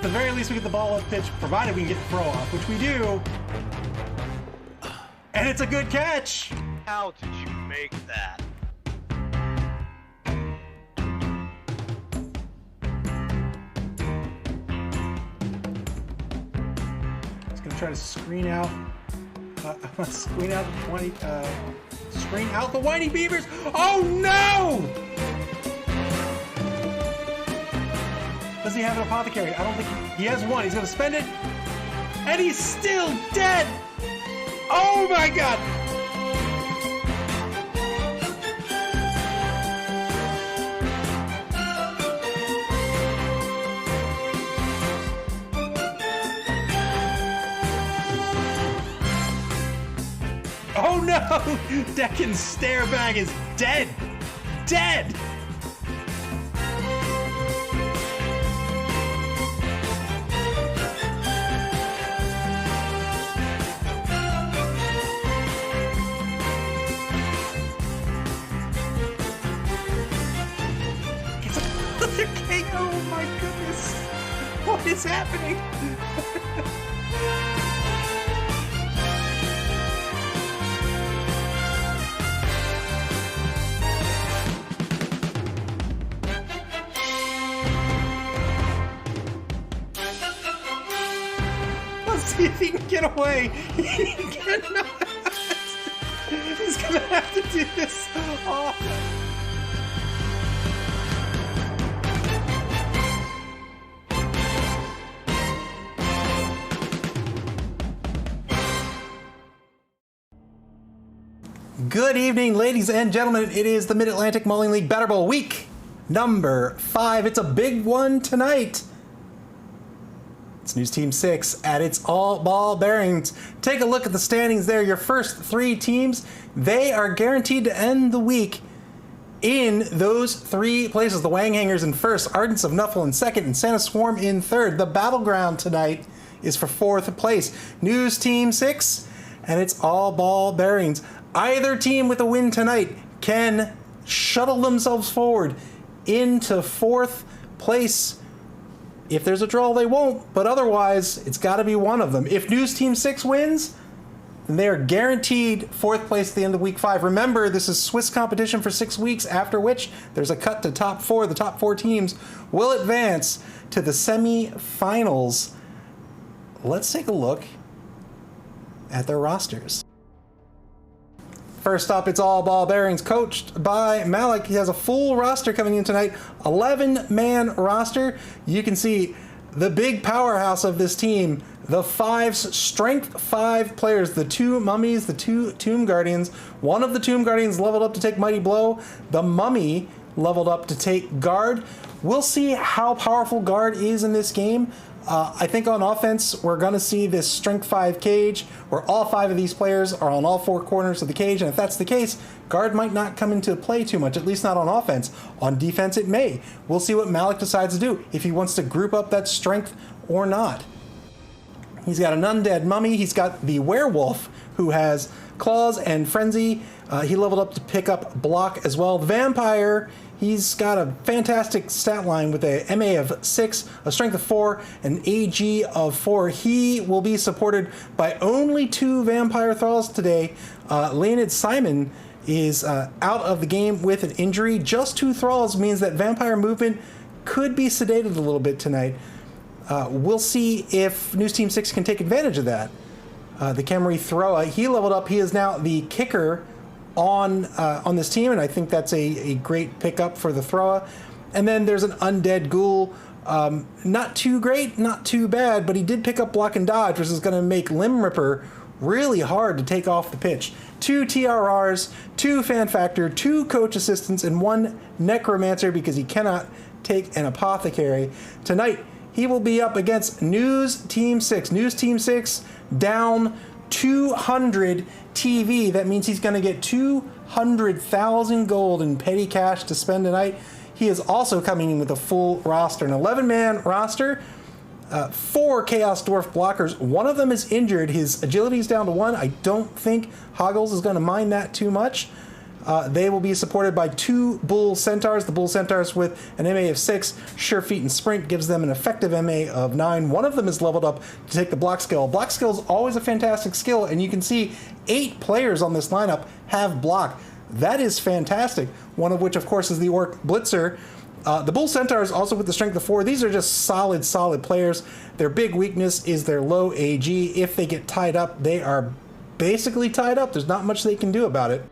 the very least, we get the ball off pitch, provided we can get the throw off, which we do. And it's a good catch. How did you make that? He's gonna try to screen out. Screen out the Whiting Beavers. Oh no! Does he have an apothecary? I don't think he has one. He's gonna spend it, and he's still dead. Oh my god! Oh no! Deccan's stare bag is dead! Dead! It's another king! Oh my goodness! What is happening? See if he can get away. He cannot. He's gonna have to do this. Oh. Good evening, ladies and gentlemen. It is the Mid-Atlantic Mulling League Batter Bowl week number 5. It's a big one tonight. It's News Team 6 at its all ball bearings. Take a look at the standings there. Your first 3 teams, they are guaranteed to end the week in those 3 places. The Wang Hangers in first, Ardents of Nuffle in second, and Santa Swarm in third. The battleground tonight is for 4th place. News Team 6 and its all ball bearings. Either team with a win tonight can shuttle themselves forward into 4th place. If there's a draw, they won't, but otherwise, it's got to be one of them. If News Team 6 wins, then they are guaranteed 4th place at the end of Week 5. Remember, this is Swiss competition for 6 weeks, after which there's a cut to top 4. The top 4 teams will advance to the semi-finals. Let's take a look at their rosters. First up, it's all ball bearings, coached by Malik. He has a full roster coming in tonight, 11-man roster. You can see the big powerhouse of this team, the 5 strength 5 players, the 2 mummies, the 2 tomb guardians. One of the tomb guardians leveled up to take mighty blow. The mummy leveled up to take guard. We'll see how powerful guard is in this game. I think on offense, we're going to see this strength 5 cage where all 5 of these players are on all 4 corners of the cage. And if that's the case, guard might not come into play too much, at least not on offense. On defense, it may. We'll see what Malik decides to do, if he wants to group up that strength or not. He's got an undead mummy. He's got the werewolf who has claws and frenzy. He leveled up to pick up block as well. The vampire, he's got a fantastic stat line with a MA of 6, a strength of 4, an AG of 4. He will be supported by only 2 vampire thralls today. Leonid Simon is out of the game with an injury. Just 2 thralls means that vampire movement could be sedated a little bit tonight. We'll see if News Team 6 can take advantage of that. The Khemri Throa, he leveled up. He is now the kicker on this team, and I think that's a great pickup for the Throa. And then there's an undead ghoul. Not too great, not too bad, but he did pick up block and dodge, which is going to make Limb Ripper really hard to take off the pitch. 2 TRRs, 2 Fan Factor, 2 coach assistants, and 1 Necromancer because he cannot take an apothecary. Tonight, he will be up against News Team 6. News Team 6 down 200 TV. That means he's going to get 200,000 gold in petty cash to spend tonight. He is also coming in with a full roster, an 11-man roster, 4 Chaos Dwarf blockers. One of them is injured. His agility is down to 1. I don't think Hoggles is going to mind that too much. They will be supported by 2 Bull Centaurs. The Bull Centaurs with an MA of 6, Sure Feet and Sprint gives them an effective MA of 9. One of them is leveled up to take the block skill. Block skill is always a fantastic skill, and you can see 8 players on this lineup have block. That is fantastic. One of which, of course, is the Orc Blitzer. The Bull Centaurs also with the strength of 4. These are just solid players. Their big weakness is their low AG. If they get tied up, they are basically tied up. There's not much they can do about it.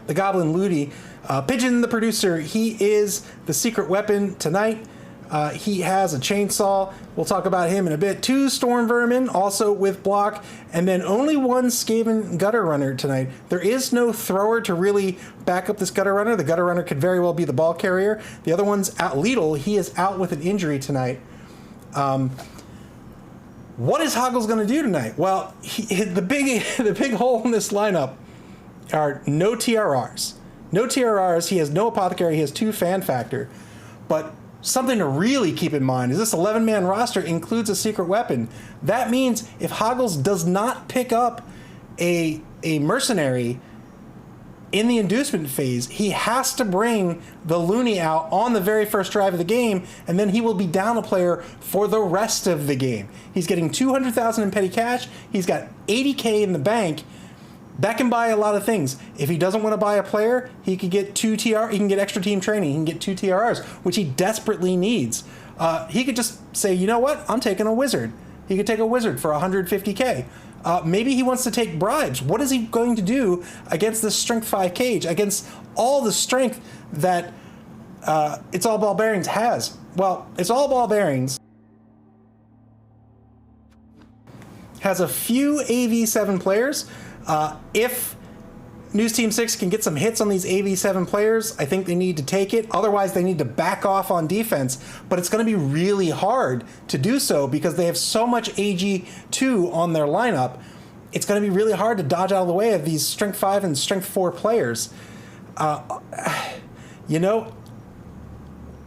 The Goblin Ludi, Pigeon the Producer, he is the secret weapon tonight. He has a chainsaw. We'll talk about him in a bit. 2 Storm Vermin, also with block, and then only 1 Skaven Gutter Runner tonight. There is no thrower to really back up this Gutter Runner. The Gutter Runner could very well be the ball carrier. The other one's out. Lidl, he is out with an injury tonight. What is Hoggles going to do tonight? Well, the big hole in this lineup are no TRRs. No TRRs. He has no Apothecary. He has 2 Fan Factor. But something to really keep in mind is this 11-man roster includes a secret weapon. That means if Hoggles does not pick up a mercenary in the inducement phase, he has to bring the Looney out on the very first drive of the game, and then he will be down a player for the rest of the game. He's getting 200,000 in petty cash. He's got 80K in the bank. That can buy a lot of things. If he doesn't want to buy a player, he could get 2 TR. He can get extra team training. He can get 2 TRRs, which he desperately needs. He could just say, you know what? I'm taking a wizard. He could take a wizard for 150K. Maybe he wants to take bribes. What is he going to do against this strength 5 cage, against all the strength that It's All Ball Bearings has? Well, It's All Ball Bearings has a few AV7 players. If News Team 6 can get some hits on these AV7 players, I think they need to take it. Otherwise, they need to back off on defense. But it's going to be really hard to do so because they have so much AG2 on their lineup. It's going to be really hard to dodge out of the way of these Strength 5 and Strength 4 players. You know,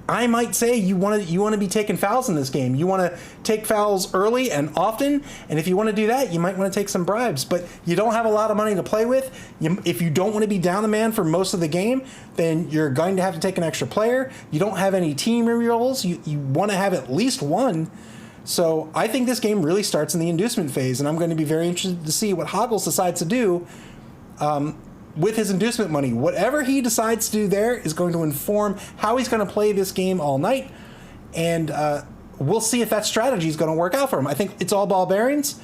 I might say you want to be taking fouls in this game. You want to take fouls early and often, and if you want to do that, you might want to take some bribes. But you don't have a lot of money to play with. If you don't want to be down the man for most of the game, then you're going to have to take an extra player. You don't have any team rerolls. You want to have at least one. So I think this game really starts in the inducement phase, and I'm going to be very interested to see what Hoggles decides to do with his inducement money. Whatever he decides to do there is going to inform how he's going to play this game all night, and we'll see if that strategy is going to work out for him. I think It's All Ball Bearings.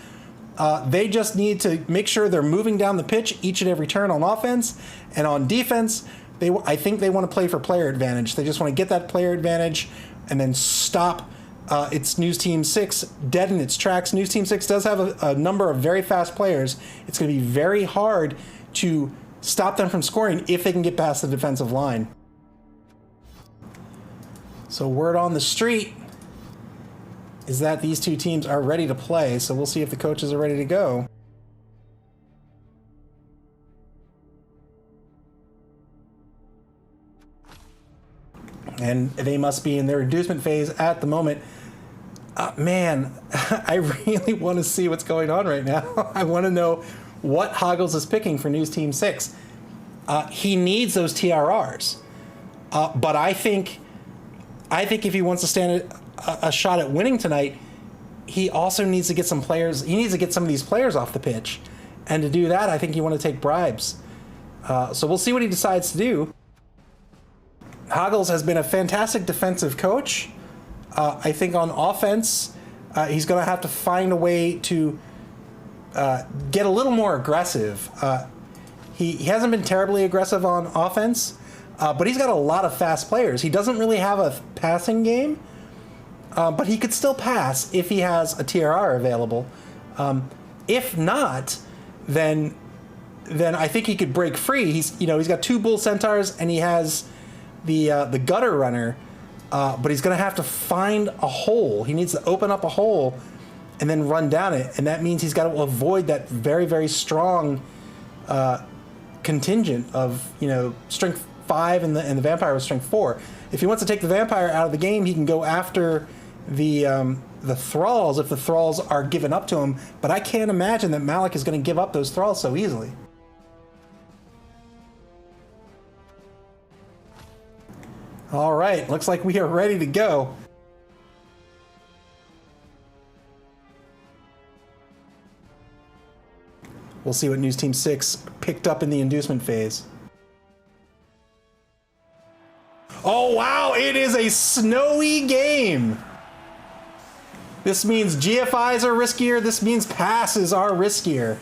They just need to make sure they're moving down the pitch each and every turn on offense, and on defense, I think they want to play for player advantage. They just want to get that player advantage and then stop it's News Team 6 dead in its tracks. News Team 6 does have a number of very fast players. It's going to be very hard to stop them from scoring if they can get past the defensive line. So word on the street is that these two teams are ready to play, so we'll see if the coaches are ready to go. And they must be in their inducement phase at the moment. Man, I really want to see what's going on right now. I want to know what Hoggles is picking for News Team 6. He needs those TRRs. But I think if he wants to stand a shot at winning tonight, he also needs to get some players. He needs to get some of these players off the pitch. And to do that, I think you want to take bribes. So we'll see what he decides to do. Hoggles has been a fantastic defensive coach. I think on offense, he's going to have to find a way to get a little more aggressive. He hasn't been terribly aggressive on offense, but he's got a lot of fast players. He doesn't really have a passing game, but he could still pass if he has a TRR available. If not, then I think he could break free. He's got 2 Bull Centaurs and he has the Gutter Runner, but he's going to have to find a hole. He needs to open up a hole and then run down it, and that means he's got to avoid that very, very strong contingent of Strength 5 and the Vampire with Strength 4. If he wants to take the Vampire out of the game, he can go after the Thralls if the Thralls are given up to him, but I can't imagine that Malik is going to give up those Thralls so easily. All right, looks like we are ready to go. We'll see what News Team 6 picked up in the inducement phase. Oh, wow, it is a snowy game. This means GFIs are riskier. This means passes are riskier.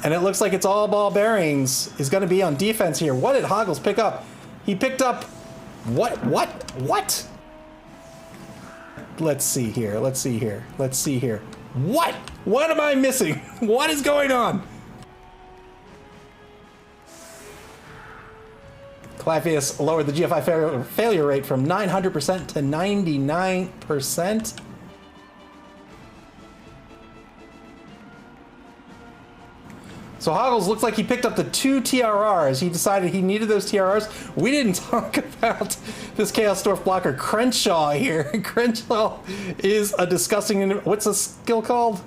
And it looks like it's all ball bearings is going to be on defense here. What did Hoggles pick up? He picked up what? Let's see here. What am I missing? What is going on? Clavius lowered the GFI failure rate from 900% to 99%. So Hoggles looks like he picked up the 2 TRRs. He decided he needed those TRRs. We didn't talk about this Chaos Dwarf blocker, Crenshaw here. Crenshaw is a disgusting... What's the skill called?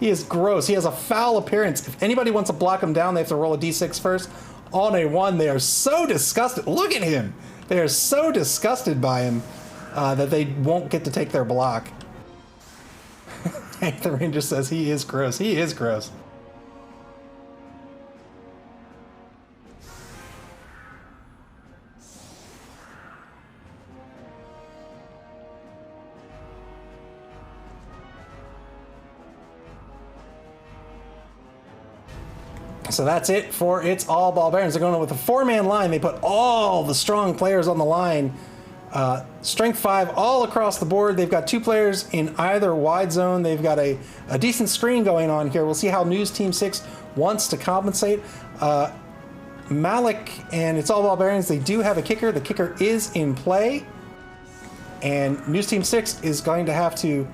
He is gross. He has a foul appearance. If anybody wants to block him down, they have to roll a d6 first. On a 1, they are so disgusted. Look at him. They are so disgusted by him that they won't get to take their block. The Ranger says he is gross. He is gross. So that's it for its all ball bearings. They're going with a 4-man line. They put all the strong players on the line. Strength 5 all across the board. They've got 2 players in either wide zone. They've got a decent screen going on here. We'll see how News Team 6 wants to compensate. Malik and its all ball bearings, they do have a kicker. The kicker is in play. And News Team 6 is going to have to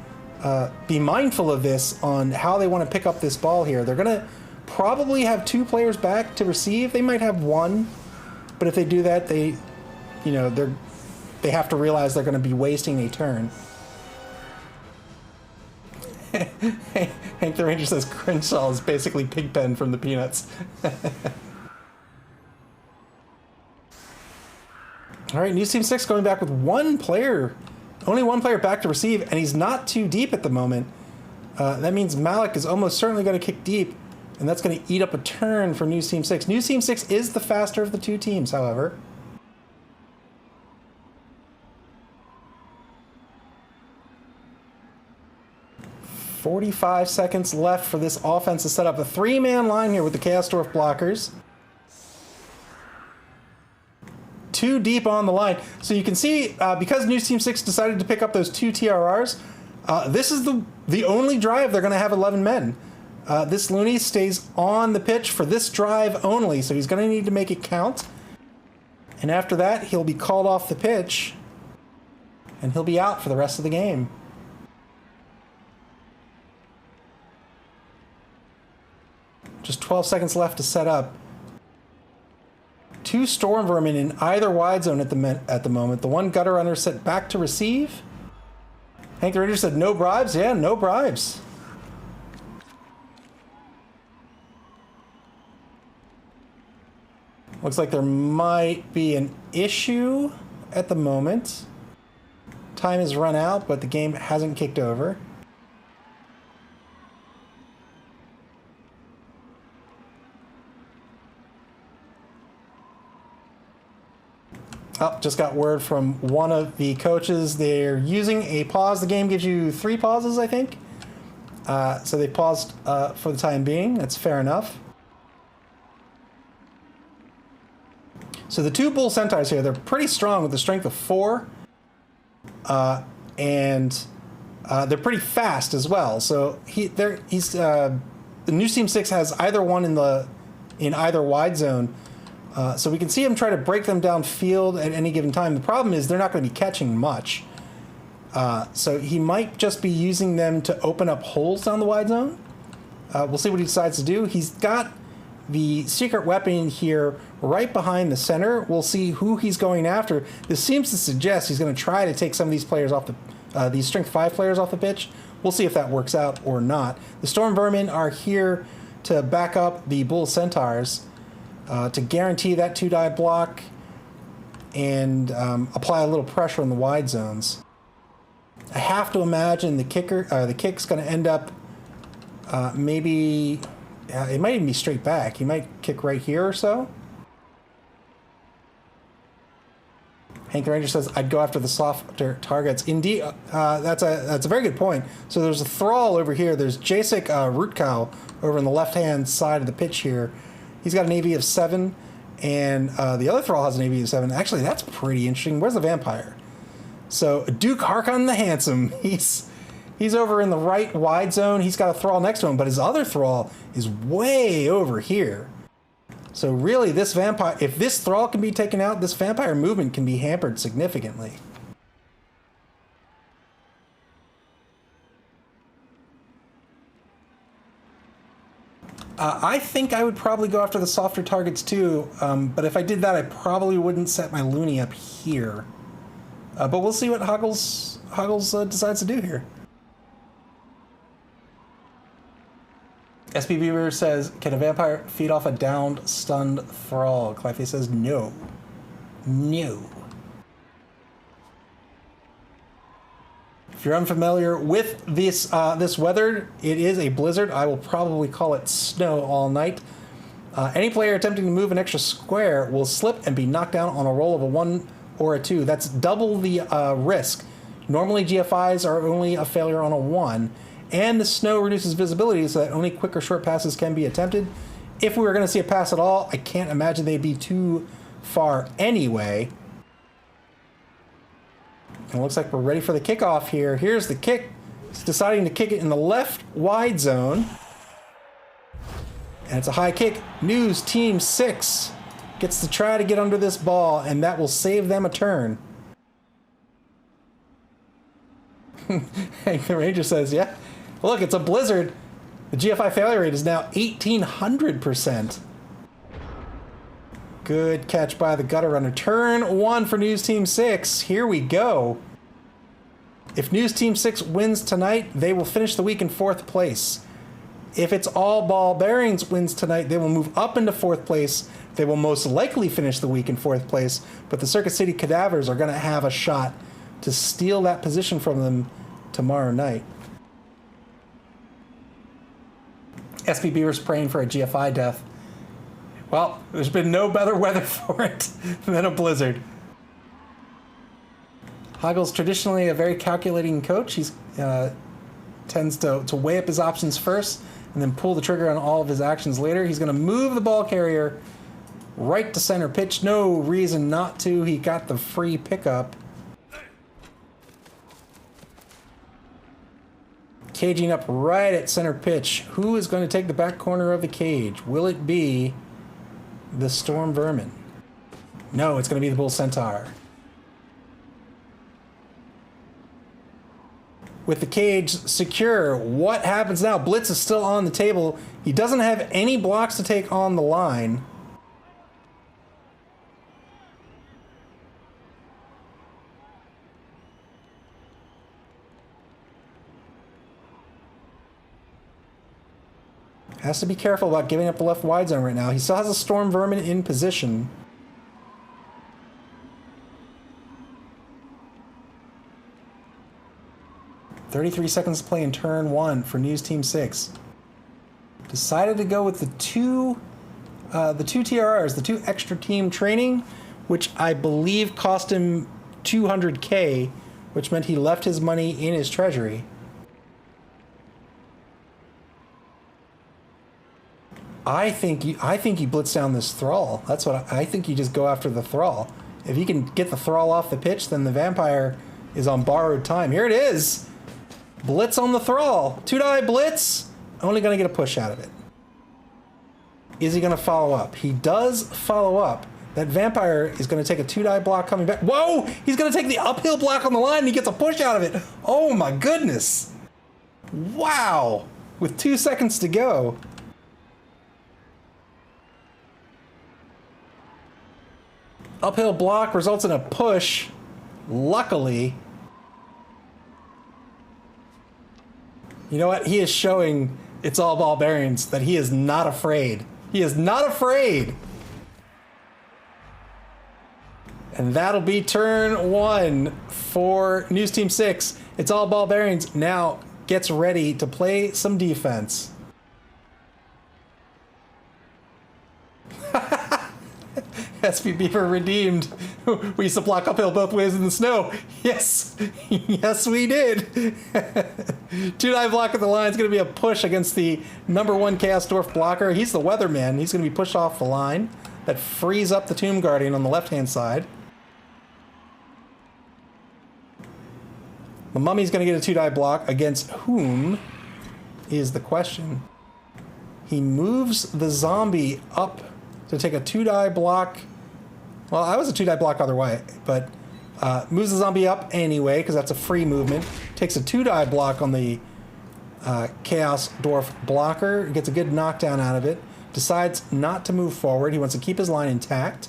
be mindful of this on how they want to pick up this ball here. They're going to probably have 2 players back to receive. They might have 1, but if they do that, they have to realize they're going to be wasting a turn. Hank the Ranger says Crenshaw is basically Pigpen from the Peanuts. All right, News Team 6 going back with 1 player, only 1 player back to receive, and he's not too deep at the moment. That means Malik is almost certainly going to kick deep. And that's going to eat up a turn for News Team 6. News Team 6 is the faster of the 2 teams, however. "45 seconds left for this offense to set up a 3-man line here with the Chaos Dwarf blockers. 2 deep on the line. So you can see, because News Team 6 decided to pick up those 2 TRRs, this is the only drive they're going to have 11 men. This Looney stays on the pitch for this drive only, so he's going to need to make it count. And after that, he'll be called off the pitch, and he'll be out for the rest of the game. Just 12 seconds left to set up. 2 Storm Vermin in either wide zone at the moment. The 1 Gutter Runner set back to receive. Hank the Ranger said no bribes. Yeah, no bribes. Looks like there might be an issue at the moment. Time has run out, but the game hasn't kicked over. Oh, just got word from one of the coaches. They're using a pause. The game gives you 3 pauses, I think. So they paused for the time being. That's fair enough. So the 2 Bull Centaurs here, they're pretty strong with a strength of 4. And they're pretty fast as well. So the News Team 6 has either one in either wide zone. So we can see him try to break them downfield at any given time. The problem is they're not going to be catching much. So he might just be using them to open up holes down the wide zone. We'll see what he decides to do. He's got the secret weapon here right behind the center. We'll see who he's going after. This seems to suggest he's going to try to take some of these players off these strength 5 players off the pitch. We'll see if that works out or not. The Storm Vermin are here to back up the Bull Centaurs to guarantee that 2-die block. and apply a little pressure on the wide zones. I have to imagine the kick's going to end up maybe, it might even be straight back. He might kick right here or so. Hank the Ranger says, I'd go after the softer targets. Indeed, that's a very good point. So there's a Thrall over here. There's Jacek Rutkow over on the left-hand side of the pitch here. He's got an AV of 7, and the other Thrall has an AV of 7. Actually, that's pretty interesting. Where's the Vampire? So Duke Harkon the Handsome, he's over in the right wide zone. He's got a Thrall next to him, but his other Thrall is way over here. So really, this Vampire, if this Thrall can be taken out, this Vampire movement can be hampered significantly. I think I would probably go after the softer targets too, but if I did that, I probably wouldn't set my Looney up here. But we'll see what Hoggles decides to do here. SB Beaver says, can a Vampire feed off a downed, stunned Thrall? Clyffe says, no. No. If you're unfamiliar with this this weather, it is a blizzard. I will probably call it snow all night. Any player attempting to move an extra square will slip and be knocked down on a roll of a 1 or a 2. That's double the risk. Normally GFIs are only a failure on a 1. And the snow reduces visibility so that only quick or short passes can be attempted. If we were going to see a pass at all, I can't imagine they'd be too far anyway. And it looks like we're ready for the kickoff here. Here's the kick. He's deciding to kick it in the left wide zone. And it's a high kick. News Team 6 gets to try to get under this ball, and that will save them a turn. The Ranger says, yeah. Look, it's a blizzard. The GFI failure rate is now 1,800%. Good catch by the gutter runner. Turn 1 for News Team 6. Here we go. If News Team 6 wins tonight, they will finish the week in 4th place. If it's All Ball Bearings wins tonight, they will move up into 4th place. They will most likely finish the week in 4th place, but the Circuit City Cadavers are going to have a shot to steal that position from them tomorrow night. SB Beaver's praying for a GFI death. Well, there's been no better weather for it than a blizzard. Hoggle's traditionally a very calculating coach. He tends to weigh up his options first and then pull the trigger on all of his actions later. He's going to move the ball carrier right to center pitch. No reason not to. He got the free pickup. Caging up right at center pitch. Who is going to take the back corner of the cage? Will it be the Storm Vermin? No, it's going to be the Bull Centaur. With the cage secure, what happens now? Blitz is still on the table. He doesn't have any blocks to take on the line. Has to be careful about giving up the left wide zone right now. He still has a Storm Vermin in position. .33 seconds to play in turn 1 for News Team 6. Decided to go with the two TRRs, the 2 extra team training, which I believe cost him $200K, which meant he left his money in his treasury. I think you blitz down this Thrall. That's what I think you just go after the Thrall. If you can get the Thrall off the pitch, then the Vampire is on borrowed time. Here it is. Blitz on the Thrall. 2-die blitz. Only going to get a push out of it. Is he going to follow up? He does follow up. That Vampire is going to take a 2-die block coming back. Whoa! He's going to take the uphill block on the line and he gets a push out of it. Oh my goodness. Wow. With 2 seconds to go. Uphill block results in a push. Luckily. You know what? He is showing It's All Ball Bearings that he is not afraid. He is not afraid. And that'll be turn 1 for News Team 6. It's all ball bearings. Now gets ready to play some defense. SP Beaver redeemed. We used to block uphill both ways in the snow. Yes. Yes, we did. 2-die block at the line is going to be a push against the #1 Chaos Dwarf blocker. He's the weatherman. He's going to be pushed off the line. That frees up the Tomb Guardian on the left-hand side. The Mummy's going to get a 2-die block against whom is the question. He moves the zombie up to take a 2-die block. Well, I was a 2-die block either way, but moves the zombie up anyway because that's a free movement. Takes a 2-die block on the Chaos Dwarf blocker. Gets a good knockdown out of it. Decides not to move forward. He wants to keep his line intact.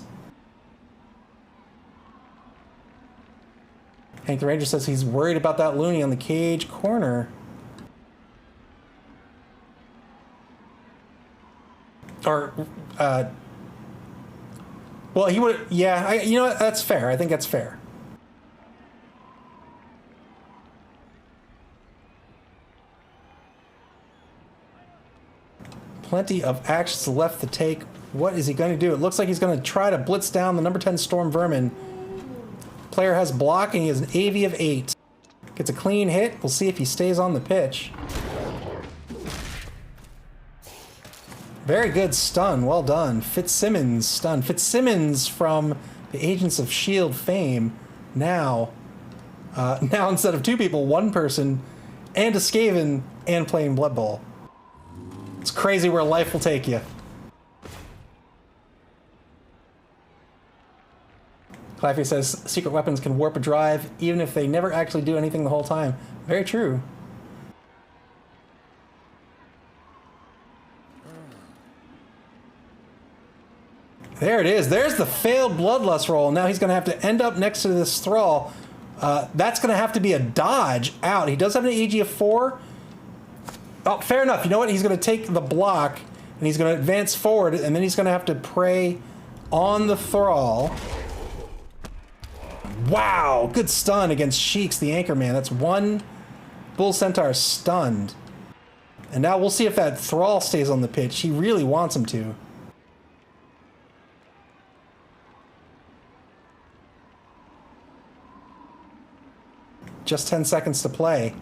Hank the Ranger says he's worried about that loony on the cage corner. Or, well, he would, yeah, you know what, that's fair. I think that's fair. Plenty of actions left to take. What is he going to do? It looks like he's going to try to blitz down the #10 Storm Vermin. Player has blocking. He has an AV of 8. Gets a clean hit. We'll see if he stays on the pitch. Very good stun. Well done. Fitzsimmons stun. Fitzsimmons from the Agents of S.H.I.E.L.D. fame. Now instead of 2 people, 1 person, and a Skaven, and playing Blood Bowl. It's crazy where life will take you. Claffy says secret weapons can warp a drive even if they never actually do anything the whole time. Very true. There it is. There's the failed Bloodlust roll. Now he's going to have to end up next to this Thrall. That's going to have to be a dodge out. He does have an AG of 4. Oh, fair enough. You know what? He's going to take the block, and he's going to advance forward, and then he's going to have to prey on the Thrall. Wow! Good stun against Sheeks, the Anchorman. That's 1 Bull Centaur stunned. And now we'll see if that Thrall stays on the pitch. He really wants him to. Just 10 seconds to play.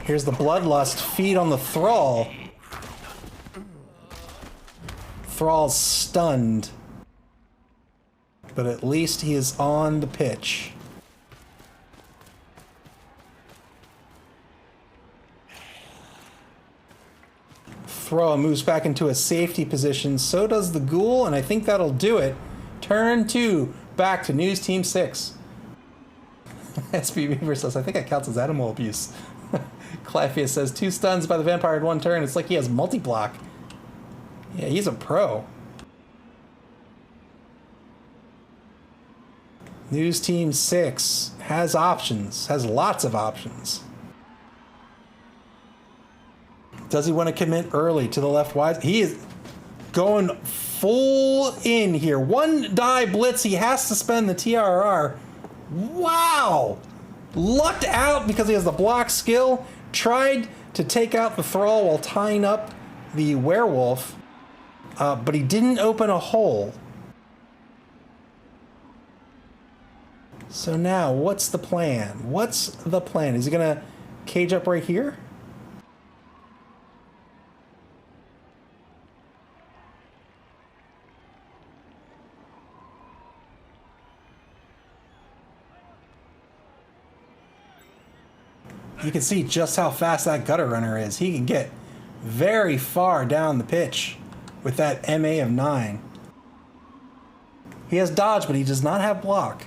Here's the Bloodlust feed on the Thrall. Thrall's stunned. But at least he is on the pitch. Thrall moves back into a safety position. So does the Ghoul, and I think that'll do it. Turn 2, back to News Team 6. SP Beaver says, I think that counts as animal abuse. Clafia says, 2 stuns by the vampire in 1 turn. It's like he has multi-block. Yeah, he's a pro. News Team 6 has options, has lots of options. Does he want to commit early to the left wide? He is going full in here. 1 die blitz, he has to spend the TRR. Wow! Lucked out because he has the block skill. Tried to take out the Thrall while tying up the werewolf, but he didn't open a hole. So now, what's the plan? What's the plan? Is he gonna cage up right here? You can see just how fast that gutter runner is. He can get very far down the pitch with that MA of 9. He has dodge, but he does not have block.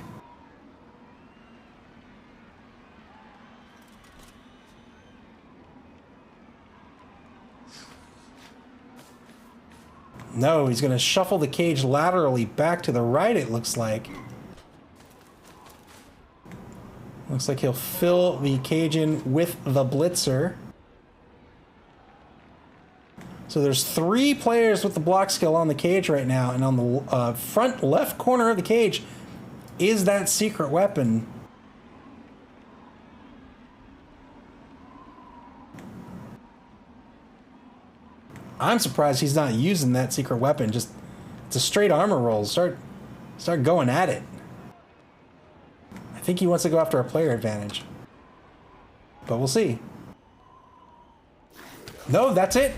No, he's going to shuffle the cage laterally back to the right, it looks like. Looks like he'll fill the cage in with the Blitzer. So So there's 3 players with the block skill on the cage right now, and on the front left corner of the cage is that secret weapon. I'm surprised he's not using that secret weapon. Just, it's a straight armor roll. Start going at it. I think he wants to go after a player advantage. But we'll see. No, that's it.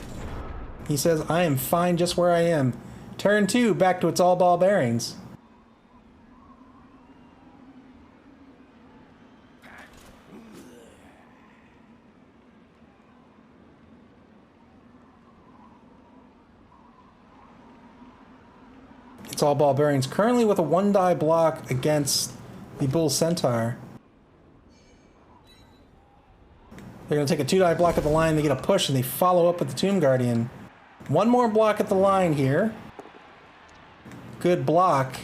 He says, I am fine just where I am. Turn 2, back to its all ball bearings. It's all ball bearings. Currently with a 1-die block against the Bull Centaur. They're going to take a 2-die block at the line. They get a push, and they follow up with the Tomb Guardian. 1 more block at the line here. Good block.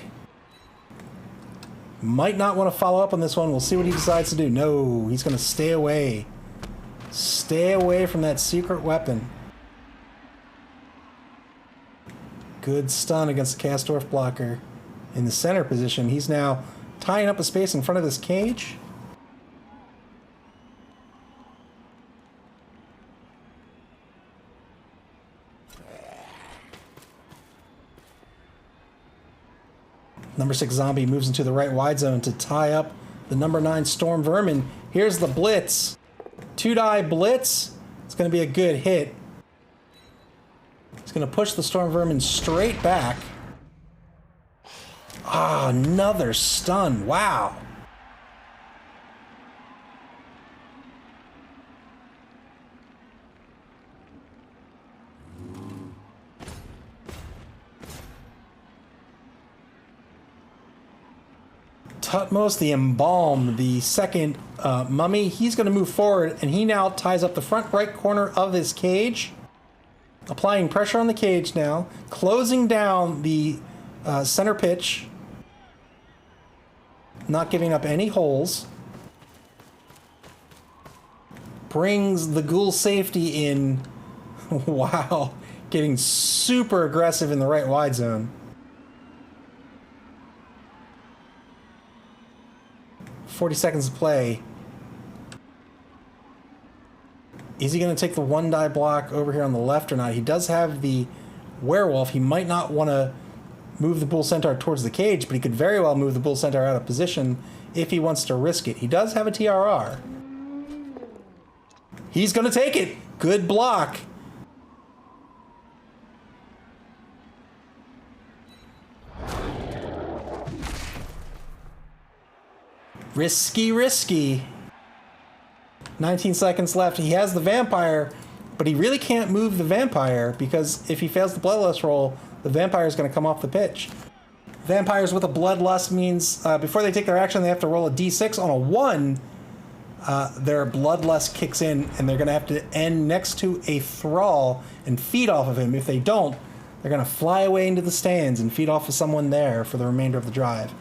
Might not want to follow up on this one. We'll see what he decides to do. No, he's going to stay away. Stay away from that secret weapon. Good stun against the Kastorf blocker in the center position. He's now tying up a space in front of this cage. Number 6 zombie moves into the right wide zone to tie up the number 9 Storm Vermin. Here's the blitz. 2-die blitz. It's going to be a good hit. It's going to push the Storm Vermin straight back. Ah, another stun. Wow. Tutmos, the Embalm, the second mummy, he's going to move forward, and he now ties up the front right corner of this cage, applying pressure on the cage now, closing down the center pitch, not giving up any holes, brings the ghoul safety in. Wow, getting super aggressive in the right wide zone. 40 seconds to play. Is he going to take the 1-die block over here on the left or not? He does have the werewolf. He might not want to move the Bull Centaur towards the cage, but he could very well move the Bull Centaur out of position if he wants to risk it. He does have a TRR. He's going to take it. Good block. Risky, risky. 19 seconds left. He has the vampire, but he really can't move the vampire because if he fails the bloodlust roll, the vampire is going to come off the pitch. Vampires with a bloodlust means before they take their action, they have to roll a d6. On a 1, their bloodlust kicks in, and they're going to have to end next to a thrall and feed off of him. If they don't, they're going to fly away into the stands and feed off of someone there for the remainder of the drive.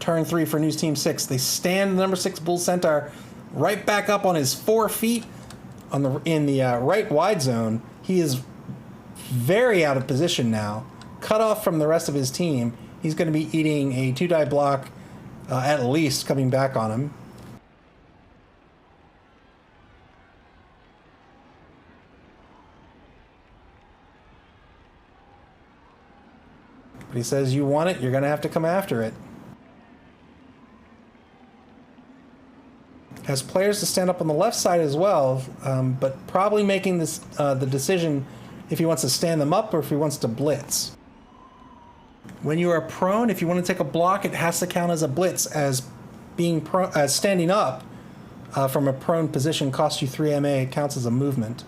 Turn 3 for News Team 6. They stand the number 6 Bull Centaur right back up on his 4 feet in the right wide zone. He is very out of position now, cut off from the rest of his team. He's going to be eating a 2-die block at least coming back on him. But he says, you want it, you're going to have to come after it. Has players to stand up on the left side as well, but probably making this the decision if he wants to stand them up or if he wants to blitz. When you are prone, if you want to take a block, it has to count as a blitz, as being as standing up from a prone position costs you 3 MA. It counts as a movement.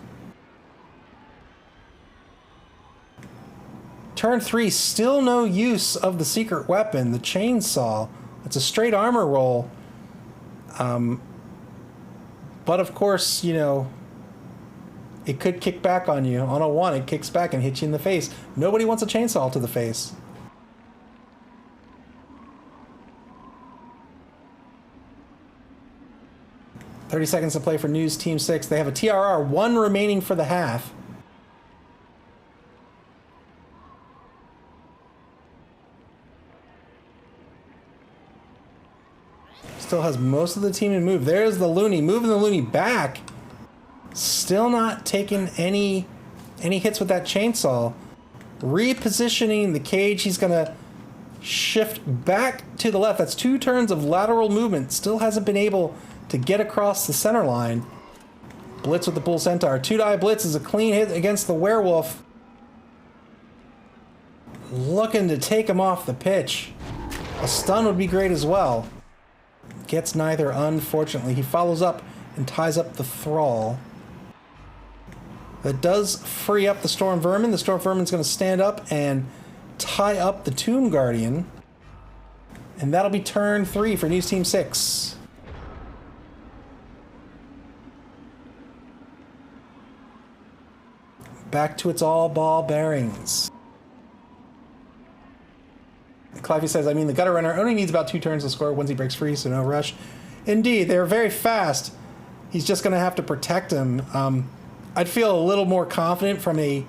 Turn 3, still no use of the secret weapon, the chainsaw. It's a straight armor roll. But of course, you know, it could kick back on you. On a 1, it kicks back and hits you in the face. Nobody wants a chainsaw to the face. 30 seconds to play for News Team 6. They have a TRR, 1 remaining for the half. Still has most of the team to move. There's the Looney, moving the Looney back. Still not taking any hits with that chainsaw. Repositioning the cage. He's going to shift back to the left. That's 2 turns of lateral movement. Still hasn't been able to get across the center line. Blitz with the Bull Centaur. 2-die blitz is a clean hit against the Werewolf. Looking to take him off the pitch. A stun would be great as well. Gets neither, unfortunately. He follows up and ties up the Thrall. That does free up the Storm Vermin. The Storm Vermin's going to stand up and tie up the Tomb Guardian. And that'll be turn 3 for News Team 6. Back to its all ball bearings. Clivey says, I mean, the Gutter Runner only needs about 2 turns to score once he breaks free, so no rush. Indeed, they're very fast. He's just going to have to protect him. I'd feel a little more confident from a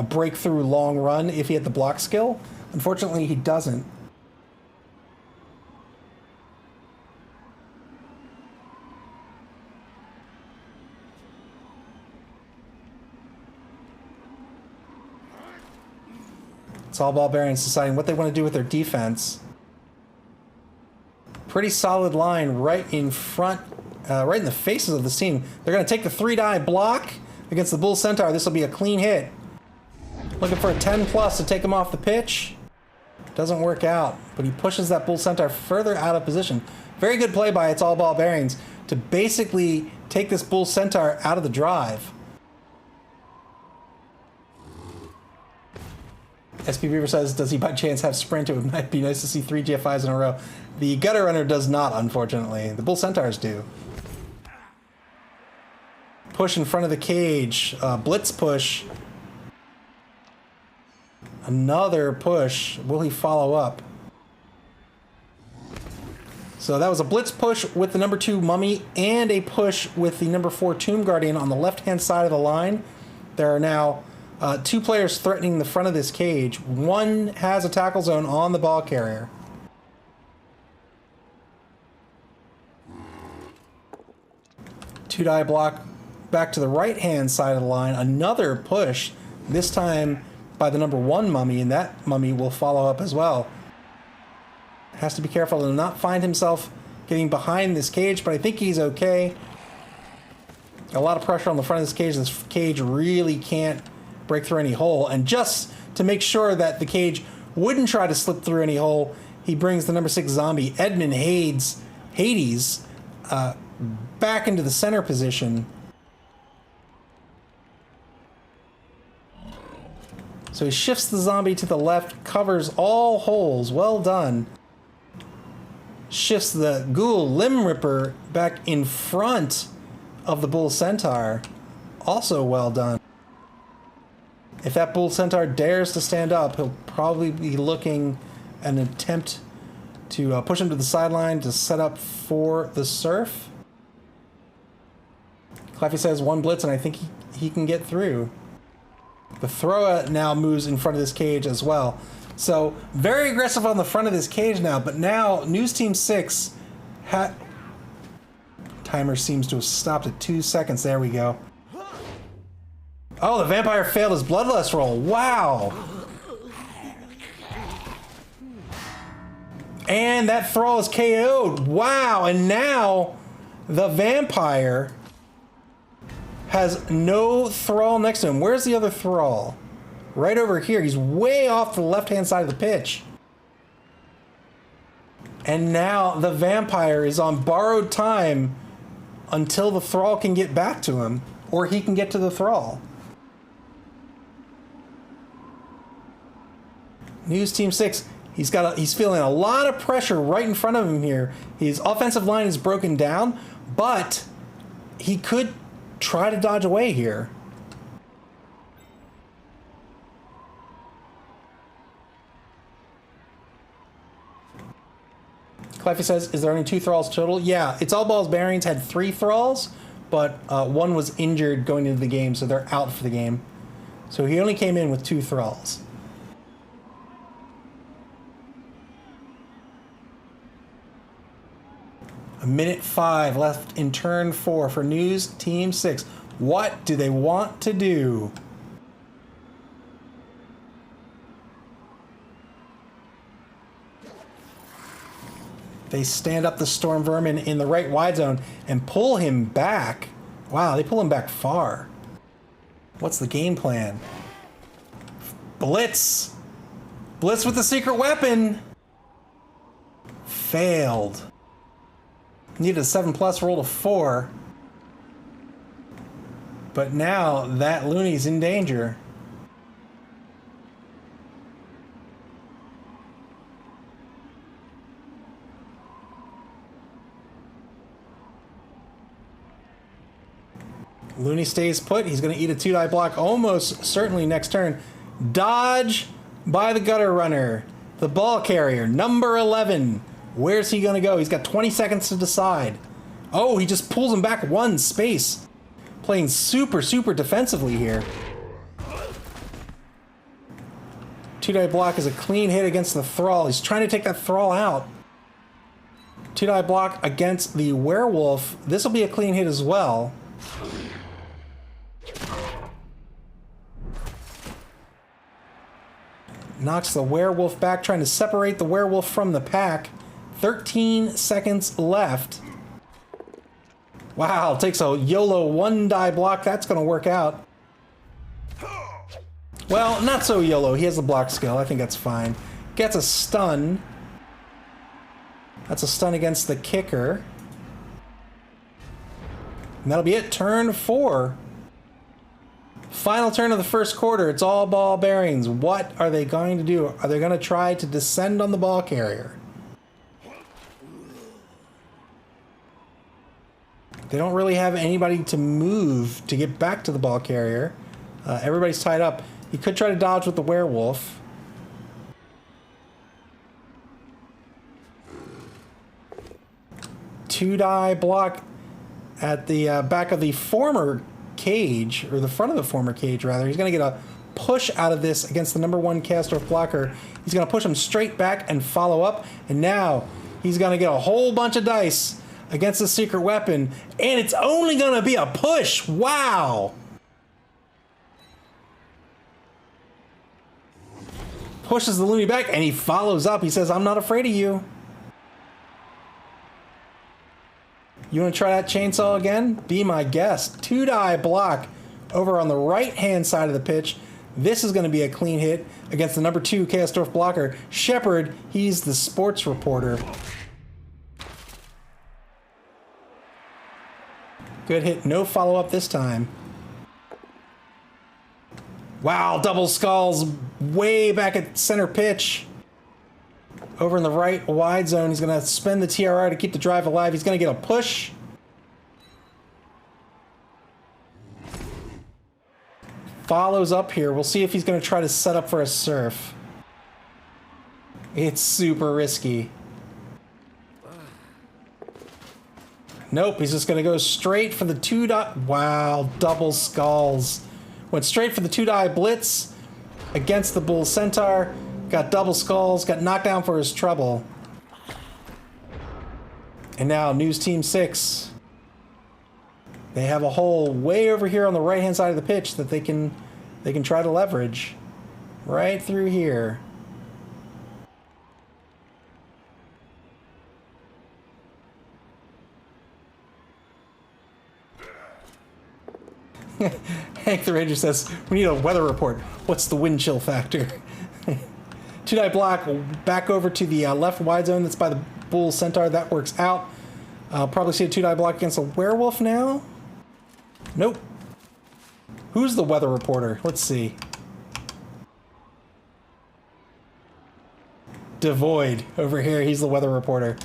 breakthrough long run if he had the block skill. Unfortunately, he doesn't. It's all ball bearings deciding what they want to do with their defense. Pretty solid line right in front, right in the faces of the team. They're going to take the 3-die block against the Bull Centaur. This will be a clean hit. Looking for a 10 plus to take him off the pitch. Doesn't work out, but he pushes that Bull Centaur further out of position. Very good play by its all ball bearings to basically take this Bull Centaur out of the drive. SP Beaver says, does he by chance have sprint? It would be nice to see 3 GFIs in a row. The Gutter Runner does not, unfortunately. The Bull Centaurs do. Push in front of the cage. Blitz push. Another push. Will he follow up? So that was a blitz push with the number 2 Mummy and a push with the number 4 Tomb Guardian on the left-hand side of the line. There are now 2 players threatening the front of this cage. One has a tackle zone on the ball carrier. Two-die block back to the right-hand side of the line. Another push, this time by the number 1 Mummy, and that Mummy will follow up as well. Has to be careful to not find himself getting behind this cage, but I think he's okay. A lot of pressure on the front of this cage. This cage really can't break through any hole, and just to make sure that the cage wouldn't try to slip through any hole, he brings the number 6 zombie, Edmund Hades, back into the center position. So he shifts the zombie to the left, covers all holes. Well done. Shifts the Ghoul Limb Ripper back in front of the Bull Centaur. Also well done. If that Bull Centaur dares to stand up, he'll probably be looking at an attempt to push him to the sideline to set up for the surf. Claffy says 1 blitz, and I think he can get through. The thrower now moves in front of this cage as well. So very aggressive on the front of this cage now, but now News Team 6 timer seems to have stopped at 2 seconds. There we go. Oh, the vampire failed his bloodlust roll. Wow. And that thrall is KO'd. Wow. And now the vampire has no thrall next to him. Where's the other thrall? Right over here. He's way off the left-hand side of the pitch. And now the vampire is on borrowed time until the thrall can get back to him, or he can get to the thrall. News Team 6, he's feeling a lot of pressure right in front of him here. His offensive line is broken down, but he could try to dodge away here. Cleffy says, is there only 2 thralls total? Yeah, It's All Balls Bearings had 3 thralls, but one was injured going into the game, so they're out for the game. So he only came in with 2 thralls. A minute 5 left in turn 4 for News Team 6. What do they want to do? They stand up the Storm Vermin in the right wide zone and pull him back. Wow, they pull him back far. What's the game plan? Blitz! Blitz with the secret weapon! Failed. Needed a 7+, rolled a 4. But now that Looney's in danger. Looney stays put. He's going to eat a 2-die block almost certainly next turn. Dodge by the gutter runner. The ball carrier, number 11. Where's he going to go? He's got 20 seconds to decide. Oh, he just pulls him back 1 space. Playing super, super defensively here. 2-die block is a clean hit against the Thrall. He's trying to take that Thrall out. 2-die block against the Werewolf. This will be a clean hit as well. Knocks the Werewolf back, trying to separate the Werewolf from the pack. 13 seconds left. Wow, takes a YOLO 1-die block. That's going to work out. Well, not so YOLO. He has the block skill. I think that's fine. Gets a stun. That's a stun against the kicker. And that'll be it. Turn 4. Final turn of the first quarter. It's all ball bearings. What are they going to do? Are they going to try to descend on the ball carrier? They don't really have anybody to move to get back to the ball carrier. Everybody's tied up. He could try to dodge with the Werewolf. Two-die block at the back of the former cage, or the front of the former cage, rather. He's going to get a push out of this against the number 1 Castorf blocker. He's going to push him straight back and follow up. And now he's going to get a whole bunch of dice against the secret weapon. And it's only going to be a push. Wow. Pushes the Looney back, and he follows up. He says, I'm not afraid of you. You want to try that chainsaw again? Be my guest. 2-die block over on the right-hand side of the pitch. This is going to be a clean hit against the number 2 Castorf blocker. Shepard, he's the sports reporter. Good hit. No follow-up this time. Wow, double skulls way back at center pitch. Over in the right wide zone, he's going to spend the TRR to keep the drive alive. He's going to get a push. Follows up here. We'll see if he's going to try to set up for a surf. It's super risky. Nope, he's just going to go straight for the 2-die. Wow, double skulls. Went straight for the 2-die blitz against the Bull Centaur. Got double skulls, got knocked down for his trouble. And now News Team 6. They have a hole way over here on the right-hand side of the pitch that they can try to leverage. Right through here. Hank the Ranger says, we need a weather report. What's the wind chill factor? 2-die block back over to the left wide zone. That's by the Bull Centaur. That works out. Probably see a 2-die block against a Werewolf now. Nope. Who's the weather reporter? Let's see. Devoid over here. He's the weather reporter.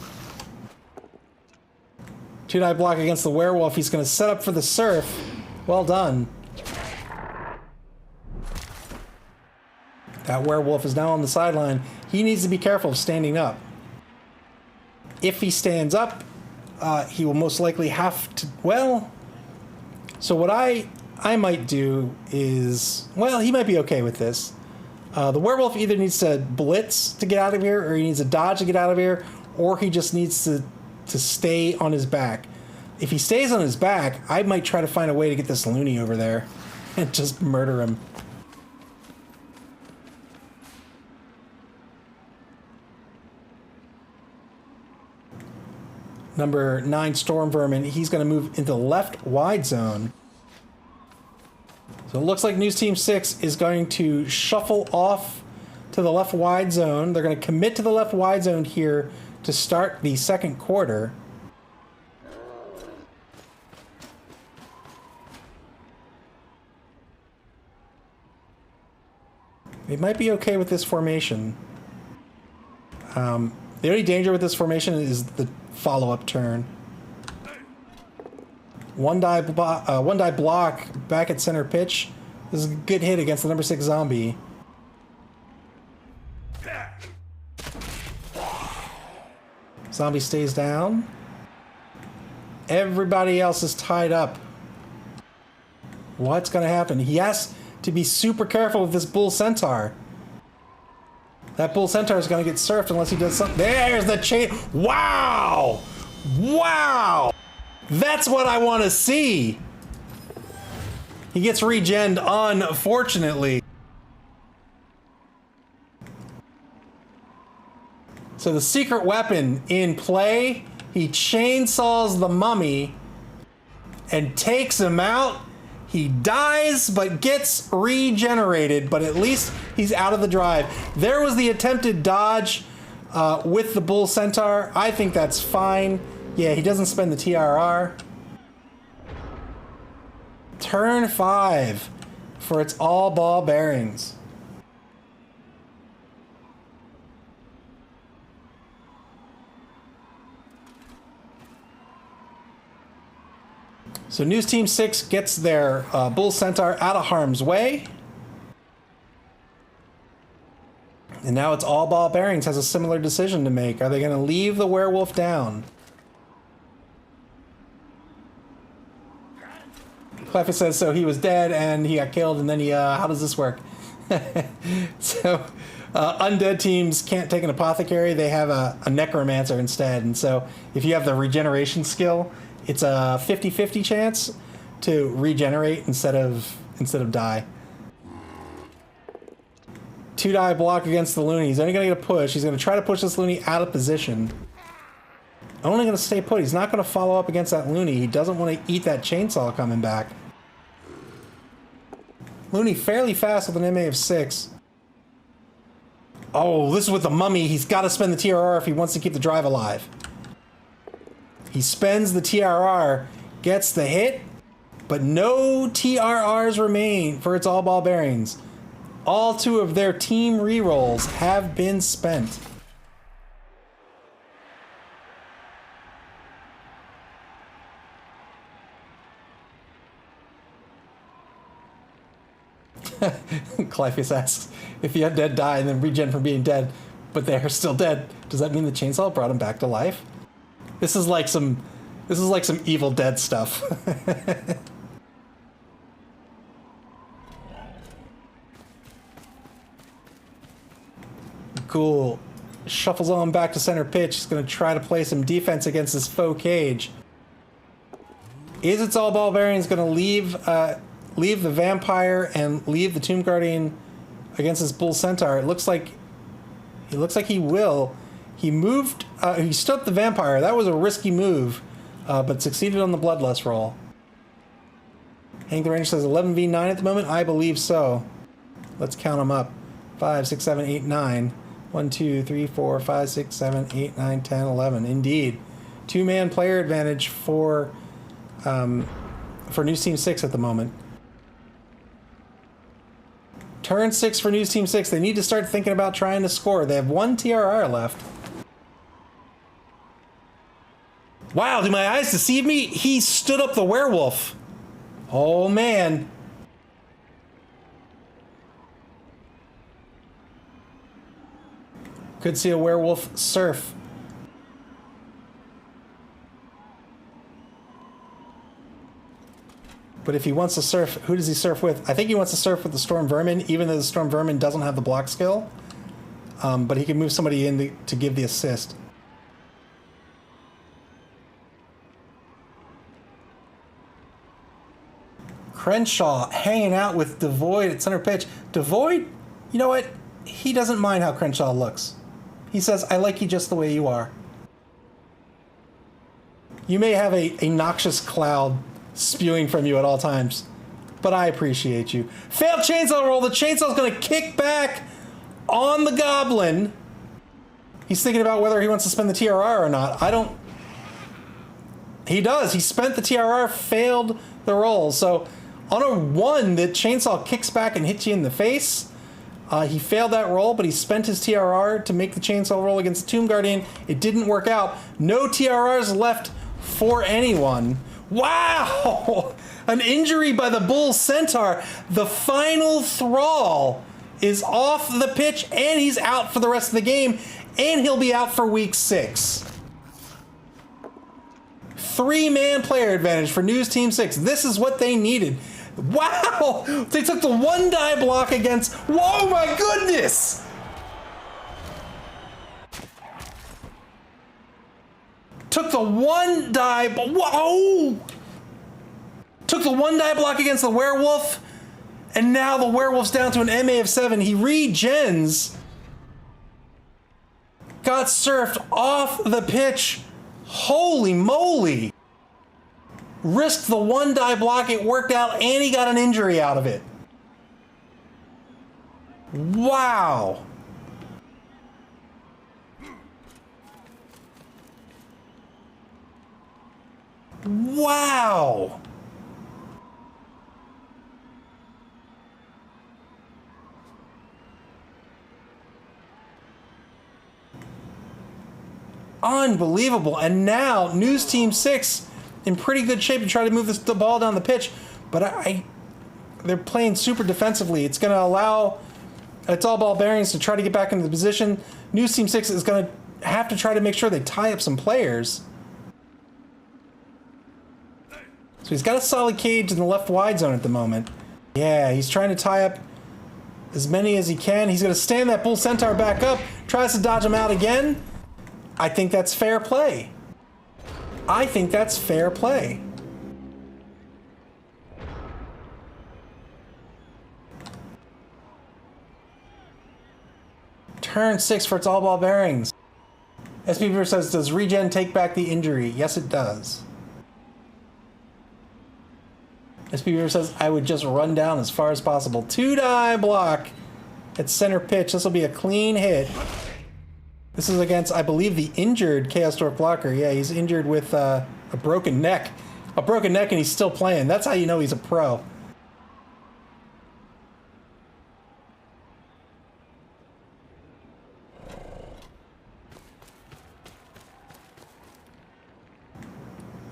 2-die block against the Werewolf. He's going to set up for the surf. Well done. That Werewolf is now on the sideline. He needs to be careful of standing up. If he stands up, he will most likely have to, well, so what I might do is, well, he might be okay with this. The werewolf either needs to blitz to get out of here, or he needs to dodge to get out of here, or he just needs to stay on his back. If he stays on his back, I might try to find a way to get this loony over there and just murder him. Number 9, Storm Vermin, he's going to move into the left wide zone. So it looks like News Team 6 is going to shuffle off to the left wide zone. They're going to commit to the left wide zone here to start the second quarter. They might be okay with this formation. The only danger with this formation is the follow-up turn. One die block back at center pitch. This is a good hit against the number 6 zombie. Zombie stays down. Everybody else is tied up. What's going to happen? He has to be super careful with this bull centaur. That bull centaur is going to get surfed unless he does something. There's the chain. Wow! Wow! That's what I want to see. He gets regened, unfortunately. So the secret weapon in play, he chainsaws the mummy and takes him out. He dies, but gets regenerated, but at least he's out of the drive. There was the attempted dodge with the bull centaur. I think that's fine. Yeah, he doesn't spend the TRR. Turn 5 for its all ball bearings. So News Team 6 gets their bull centaur out of harm's way. And now it's all ball bearings has a similar decision to make. Are they going to leave the werewolf down? Cleffa says, so he was dead and he got killed and then he, how does this work? So, undead teams can't take an apothecary. They have a necromancer instead. And so if you have the regeneration skill, it's a 50-50 chance to regenerate instead of die. 2 die block against the loony. He's only going to get a push. He's going to try to push this loony out of position. Only going to stay put. He's not going to follow up against that loony. He doesn't want to eat that chainsaw coming back. Loony fairly fast with an MA of 6. Oh, this is with the mummy. He's got to spend the TRR if he wants to keep the drive alive. He spends the TRR, gets the hit, but no TRRs remain for its all ball bearings. All 2 of their team rerolls have been spent. Clypheus asks, if the undead die and then regen from being dead, but they're still dead, does that mean the chainsaw brought him back to life? This is like some Evil Dead stuff. Cool. Shuffles on back to center pitch. He's going to try to play some defense against this faux cage. Is its all ball bearings going to leave the vampire and leave the Tomb Guardian against this bull centaur? It looks like he will. He moved. He stood up the vampire. That was a risky move, but succeeded on the bloodlust roll. Hank the Ranger says 11v9 at the moment. I believe so. Let's count them up. 5, 6, 7, 8, 9. 1, 2, 3, 4, 5, 6, 7, 8, 9, 10, 11. Indeed. 2-man player advantage for News Team 6 at the moment. Turn 6 for News Team 6. They need to start thinking about trying to score. They have 1 TRR left. Wow, do my eyes deceive me? He stood up the werewolf. Oh, man. Could see a werewolf surf. But if he wants to surf, who does he surf with? I think he wants to surf with the Storm Vermin, even though the Storm Vermin doesn't have the block skill. But he can move somebody in to give the assist. Crenshaw hanging out with Devoid at center pitch. Devoid, you know what? He doesn't mind how Crenshaw looks. He says, I like you just the way you are. You may have a noxious cloud spewing from you at all times, but I appreciate you. Failed chainsaw roll. The chainsaw's going to kick back on the Goblin. He's thinking about whether he wants to spend the TRR or not. I don't... He does. He spent the TRR, failed the roll. So on a 1, the chainsaw kicks back and hits you in the face. He failed that roll, but he spent his TRR to make the chainsaw roll against the Tomb Guardian. It didn't work out. No TRRs left for anyone. Wow! An injury by the Bull Centaur. The final thrall is off the pitch, and he's out for the rest of the game, and he'll be out for week 6. 3-man player advantage for News Team 6. This is what they needed. Wow! They took the 1-die block against... Whoa, my goodness! Took the 1-die... Whoa! Took the 1-die block against the werewolf, and now the werewolf's down to an MA of 7. He regens. Got surfed off the pitch. Holy moly! Risked the 1-die block, it worked out, and he got an injury out of it. Wow! Wow! Unbelievable. And now News Team 6 in pretty good shape to try to move the ball down the pitch, but they're playing super defensively. It's going to allow It's All Ball Bearings to try to get back into the position. News Team 6 is going to have to try to make sure they tie up some players. So he's got a solid cage in the left wide zone at the moment. Yeah, he's trying to tie up as many as he can. He's going to stand that Bull Centaur back up, tries to dodge him out again. I think that's fair play. I think that's fair play. Turn 6 for It's All Ball Bearings. SP Beaver says, does regen take back the injury? Yes, it does. SP Beaver says, I would just run down as far as possible. 2-die block at center pitch. This will be a clean hit. This is against, I believe, the injured Chaos Dwarf blocker. Yeah, he's injured with a broken neck. A broken neck, and he's still playing. That's how you know he's a pro.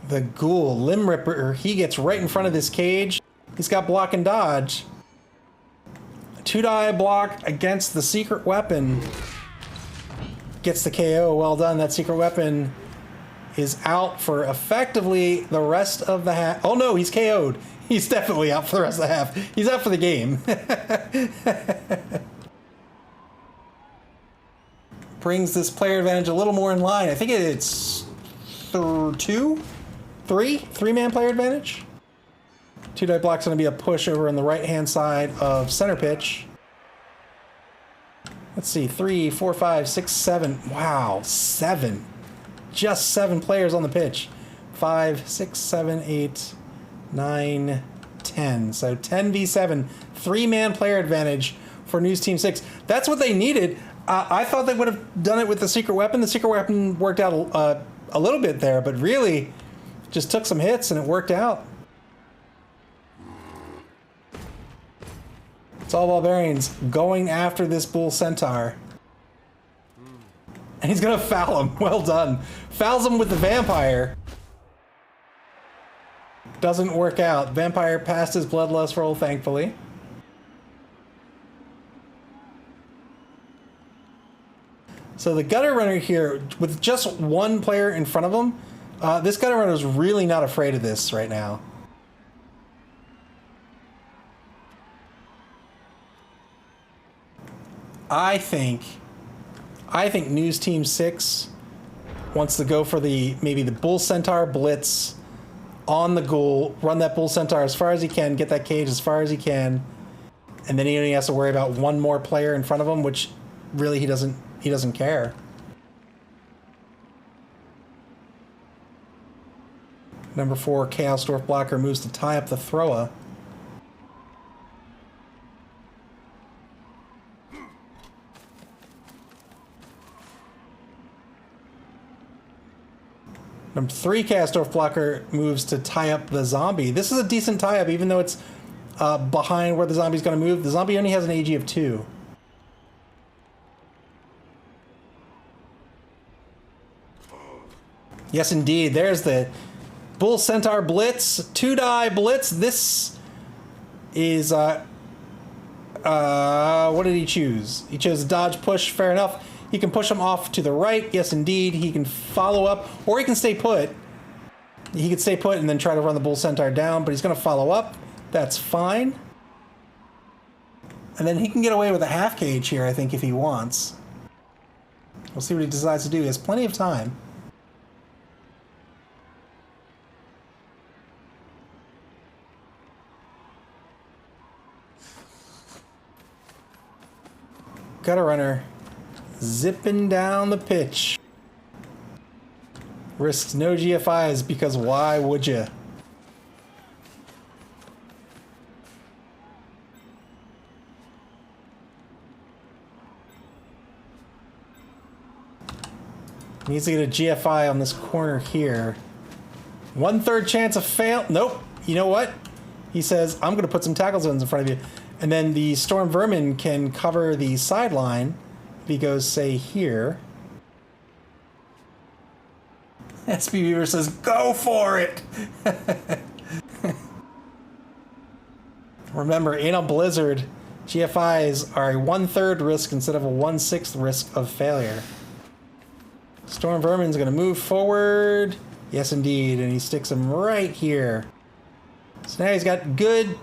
The Ghoul, Limb Ripper, he gets right in front of this cage. He's got block and dodge. 2-die block against the secret weapon. Gets the KO. Well done. That secret weapon is out for effectively the rest of the half. Oh no, he's KO'd. He's definitely out for the rest of the half. He's out for the game. Brings this player advantage a little more in line. I think it's 3-man player advantage. 2-die block's going to be a push over on the right-hand side of center pitch. Let's see, 3, 4, 5, 6, 7. Wow, 7. Just 7 players on the pitch. 5, 6, 7, 8, 9, 10. So 10v7, 3-man player advantage for News Team 6. That's what they needed. I thought they would have done it with the secret weapon. The secret weapon worked out a little bit there, but really just took some hits and it worked out. It's All Ball Bearings going after this Bull Centaur. And he's going to foul him. Well done. Fouls him with the Vampire. Doesn't work out. Vampire passed his Bloodlust roll, thankfully. So the Gutter Runner here, with just one player in front of him, this Gutter Runner is really not afraid of this right now. I think News Team 6 wants to go for maybe the Bull Centaur blitz on the ghoul, run that Bull Centaur as far as he can, get that cage as far as he can, and then he only has to worry about one more player in front of him, which really he doesn't care. Number 4, Chaos Dwarf Blocker moves to tie up the thrower. Number 3, Chaos Dwarf Blocker moves to tie up the zombie. This is a decent tie-up, even though it's behind where the zombie's going to move. The zombie only has an AG of 2. Yes, indeed. There's the Bull Centaur Blitz. 2-die Blitz. This is... what did he choose? He chose Dodge Push. Fair enough. He can push him off to the right. Yes, indeed. He can follow up. Or he can stay put. He could stay put and then try to run the Bull Centaur down, but he's going to follow up. That's fine. And then he can get away with a half cage here, I think, if he wants. We'll see what he decides to do. He has plenty of time. Gutter runner zipping down the pitch. Risks no GFIs because why would you? Needs to get a GFI on this corner here. 1/3 chance of fail. Nope. You know what? He says, I'm going to put some tackle zones in front of you. And then the Storm Vermin can cover the sideline if he goes, say, here. SB Beaver says, go for it! Remember, in a blizzard, GFIs are a 1/3 risk instead of a 1/6 risk of failure. Storm Vermin's going to move forward. Yes, indeed. And he sticks him right here. So now he's got good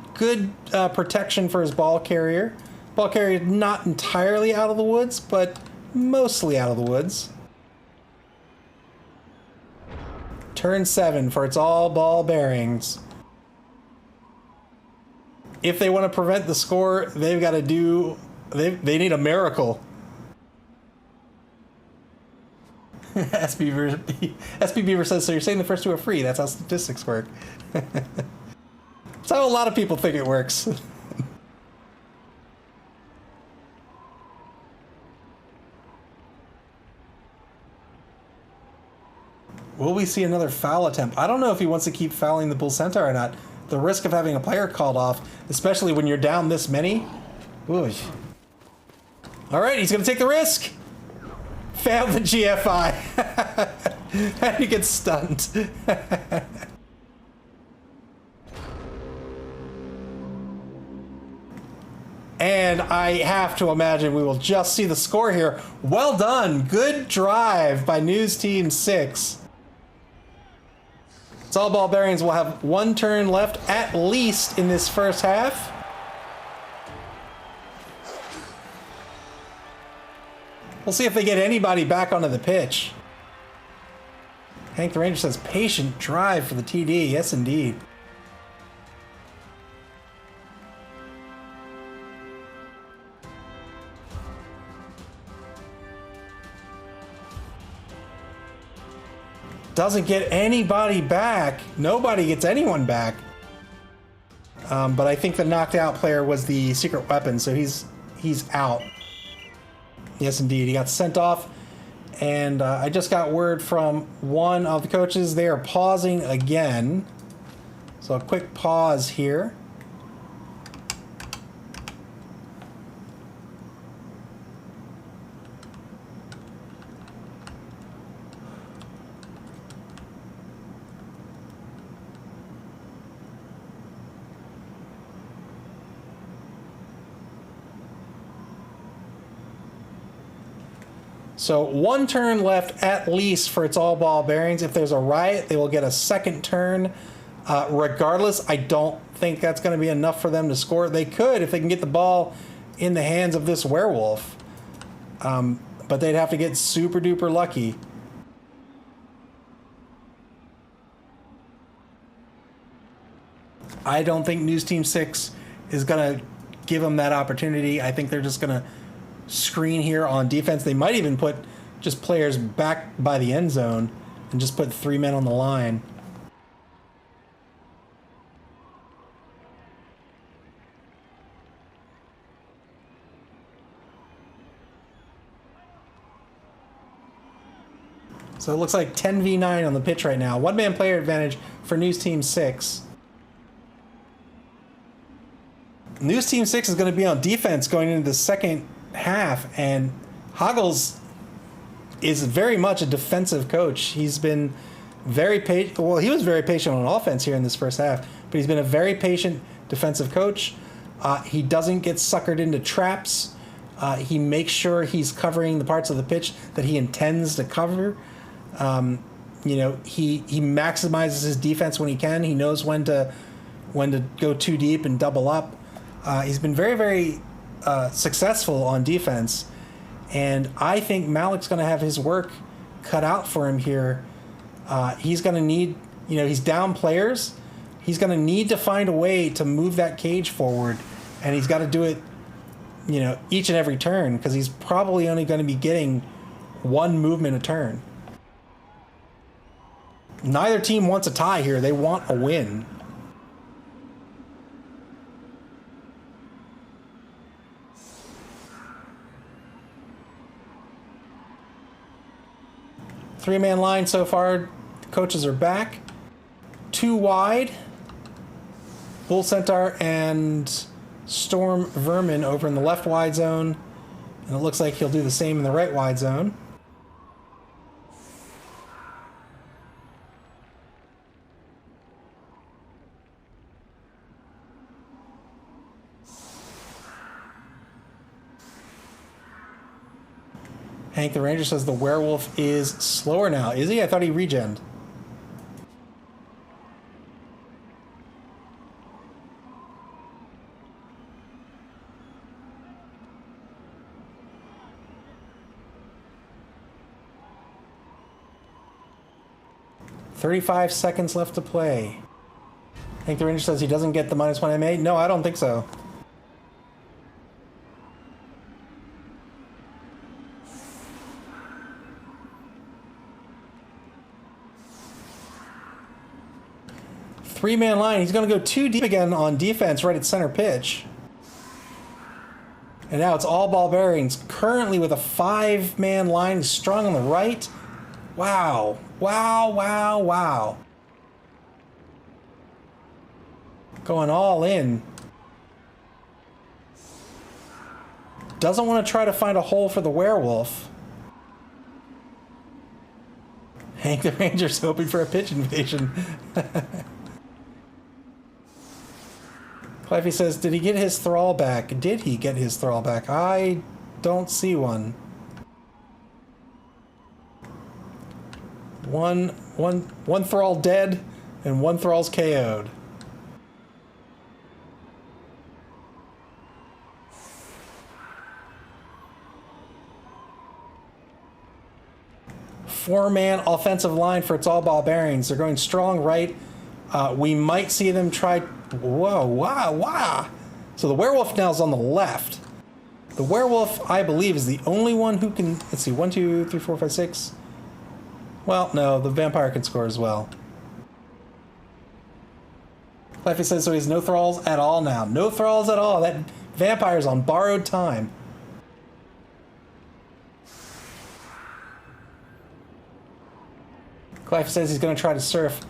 protection for his ball carrier. Ball carrier not entirely out of the woods, but mostly out of the woods. Turn 7 for its all ball bearings. If they want to prevent the score, they've got to do... They need a miracle. SB Beaver says, so you're saying the first 2 are free. That's how statistics work. That's how a lot of people think it works. Will we see another foul attempt? I don't know if he wants to keep fouling the Bull Centaur or not. The risk of having a player called off, especially when you're down this many. Ooh. All right, he's going to take the risk. Failed the GFI. And he gets stunned. And I have to imagine we will just see the score here. Well done. Good drive by News Team 6. It's all ball bearings will have 1 turn left at least in this first half. We'll see if they get anybody back onto the pitch. Hank the Ranger says, patient drive for the TD. Yes, indeed. Doesn't get anybody back. Nobody gets anyone back. But I think the knocked out player was the secret weapon, so he's out. Yes, indeed. He got sent off. And I just got word from one of the coaches. They are pausing again. So a quick pause here. So 1 turn left at least for its all ball bearings. If there's a riot, they will get a 2nd turn. Regardless, I don't think that's going to be enough for them to score. They could if they can get the ball in the hands of this werewolf. But they'd have to get super duper lucky. I don't think News Team 6 is going to give them that opportunity. I think they're just going to screen here on defense. They might even put just players back by the end zone and just put 3 men on the line. So it looks like 10v9 on the pitch right now. One-man player advantage for News Team 6. News Team 6 is going to be on defense going into the second half, and Hoggles is very much a defensive coach. He's been very patient. Well, he was very patient on offense here in this first half, but he's been a very patient defensive coach. He doesn't get suckered into traps. He makes sure he's covering the parts of the pitch that he intends to cover. You know, he maximizes his defense when he can. He knows when to go too deep and double up. He's been very, very successful on defense, and I think Malik's going to have his work cut out for him here. He's going to need, you know, he's down players. He's going to need to find a way to move that cage forward, and he's got to do it, you know, each and every turn, because he's probably only going to be getting one movement a turn. Neither team wants a tie here. They want a win. Three-man line so far. Coaches are back. 2 wide. Bull Centaur and Storm Vermin over in the left wide zone. And it looks like he'll do the same in the right wide zone. Hank the Ranger says the werewolf is slower now. Is he? I thought he regened. "35 seconds left to play." Hank the Ranger says he doesn't get the -1 MA. No, I don't think so. Three-man line. He's going to go too deep again on defense right at center pitch. And now it's all ball bearings. Currently with a 5-man line strung on the right. Wow. Wow, wow, wow. Going all in. Doesn't want to try to find a hole for the werewolf. Hank the Ranger's hoping for a pitch invasion. Cliffy says, did he get his thrall back? Did he get his thrall back? I don't see one. One thrall dead, and one thrall's KO'd. Four-man offensive line for its all ball bearings. They're going strong right. We might see them try. Whoa, wow, wow. So the werewolf now is on the left. The werewolf, I believe, is the only one who can. Let's see, 1, 2, 3, 4, 5, 6. Well, no, the vampire can score as well. Cliffy says so he has no thralls at all now. No thralls at all. That vampire's on borrowed time. Cliffy says he's going to try to surf.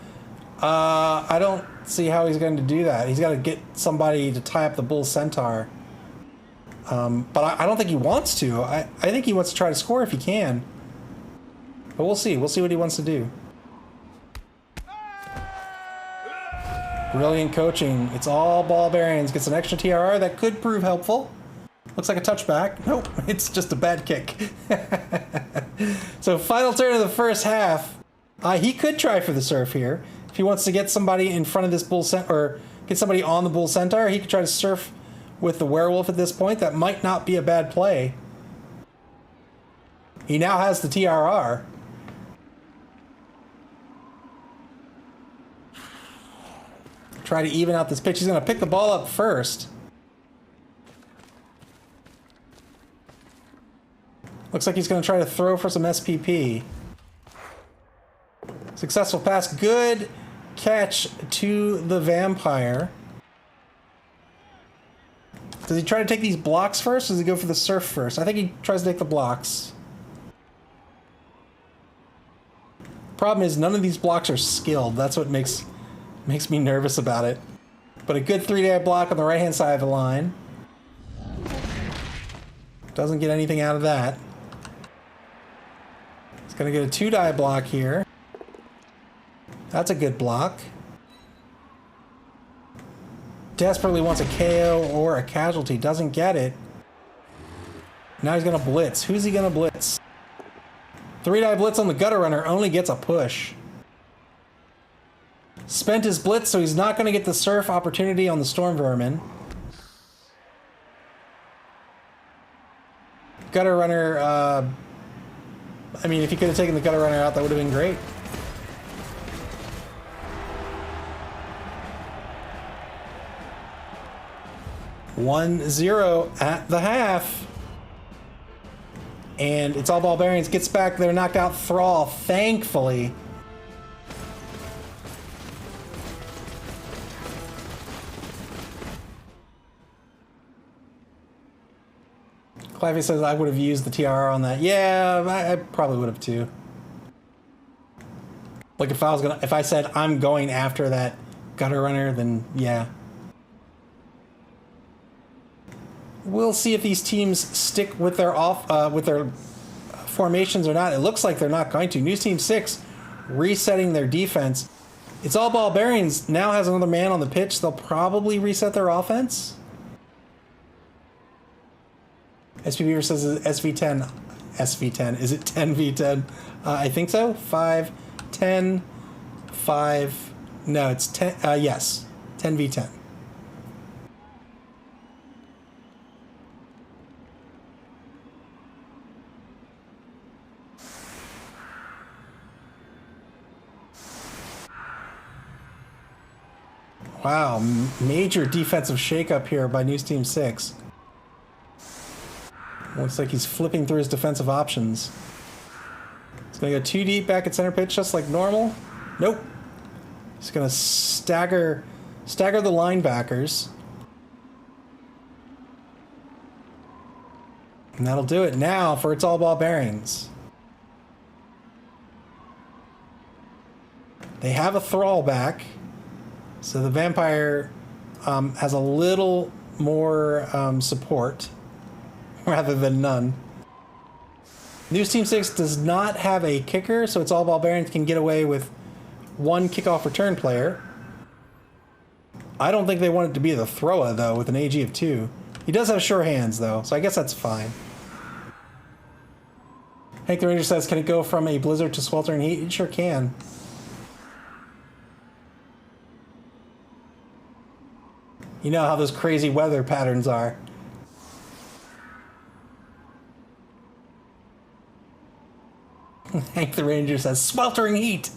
I don't see how he's going to do that. He's got to get somebody to tie up the bull centaur. But I don't think he wants to. I think he wants to try to score if he can. But we'll see. We'll see what he wants to do. Brilliant coaching. It's all ball bearings. Gets an extra TRR. That could prove helpful. Looks like a touchback. Nope. It's just a bad kick. So final turn of the first half. He could try for the surf here. If he wants to get somebody in front of this bull centaur, or get somebody on the bull centaur, he could try to surf with the werewolf at this point. That might not be a bad play. He now has the TRR. Try to even out this pitch. He's going to pick the ball up first. Looks like he's going to try to throw for some SPP. Successful pass. Good catch to the Vampire. Does he try to take these blocks first, or does he go for the surf first? I think he tries to take the blocks. Problem is, none of these blocks are skilled. That's what makes me nervous about it. But a good 3-die block on the right-hand side of the line. Doesn't get anything out of that. He's going to get a 2-die block here. That's a good block. Desperately wants a KO or a casualty. Doesn't get it. Now he's going to blitz. Who's he going to blitz? 3-die blitz on the gutter runner only gets a push. Spent his blitz, so he's not going to get the surf opportunity on the Storm Vermin. Gutter runner, I mean, if he could have taken the gutter runner out, that would have been great. (1-0) at the half. And it's all Barbarians. Gets back there, knocked out Thrall, thankfully. Clivey says I would have used the TR on that. Yeah, I probably would have too. Like if I said I'm going after that gutter runner, then yeah. We'll see if these teams stick with their formations or not. It looks like they're not going to. News Team 6 resetting their defense. It's all Barbarians now has another man on the pitch. They'll probably reset their offense. SPB says SV10. SV10. Is it 10v10? I think so. 5, 10, 5. No, it's 10. Yes. 10v10. Wow, major defensive shakeup here by News Team 6. Looks like he's flipping through his defensive options. He's going to go too deep back at center pitch just like normal. Nope. He's going to stagger the linebackers. And that'll do it now for It's All Barbarians. They have a Thrall back. So the Vampire has a little more support rather than none. News Team 6 does not have a kicker, so It's All Barbarians can get away with one kickoff return player. I don't think they want it to be the thrower, though, with an AG of 2. He does have sure hands, though, so I guess that's fine. Hank the Ranger says, can it go from a blizzard to sweltering heat? It sure can. You know how those crazy weather patterns are. Hank the Ranger says, sweltering heat.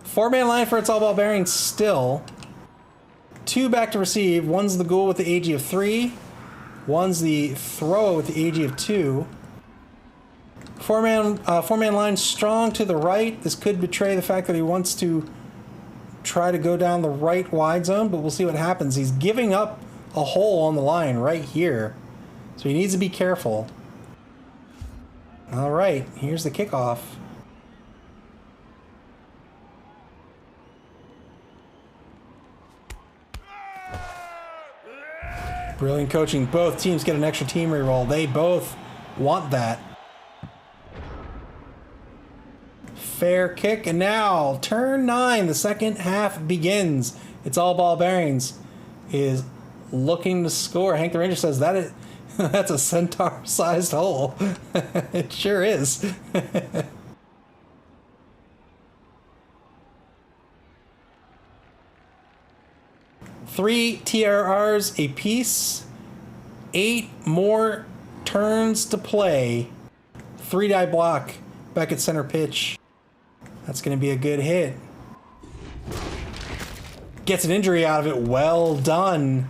4-man line for It's All Barbarians still. 2 back to receive. One's the ghoul with the AG of 3. One's the thrower with the AG of 2. 4-man line strong to the right. This could betray the fact that he wants to try to go down the right wide zone, but we'll see what happens. He's giving up a hole on the line right here, so he needs to be careful. All right, here's the kickoff. Brilliant coaching. Both teams get an extra team reroll. They both want that. Fair kick, and now turn 9, the second half begins. It's All Barbarians is looking to score. Hank the Ranger says that's a centaur-sized hole. It sure is. 3 TRRs apiece, 8 more turns to play. 3-die block back at center pitch. That's going to be a good hit. Gets an injury out of it. Well done.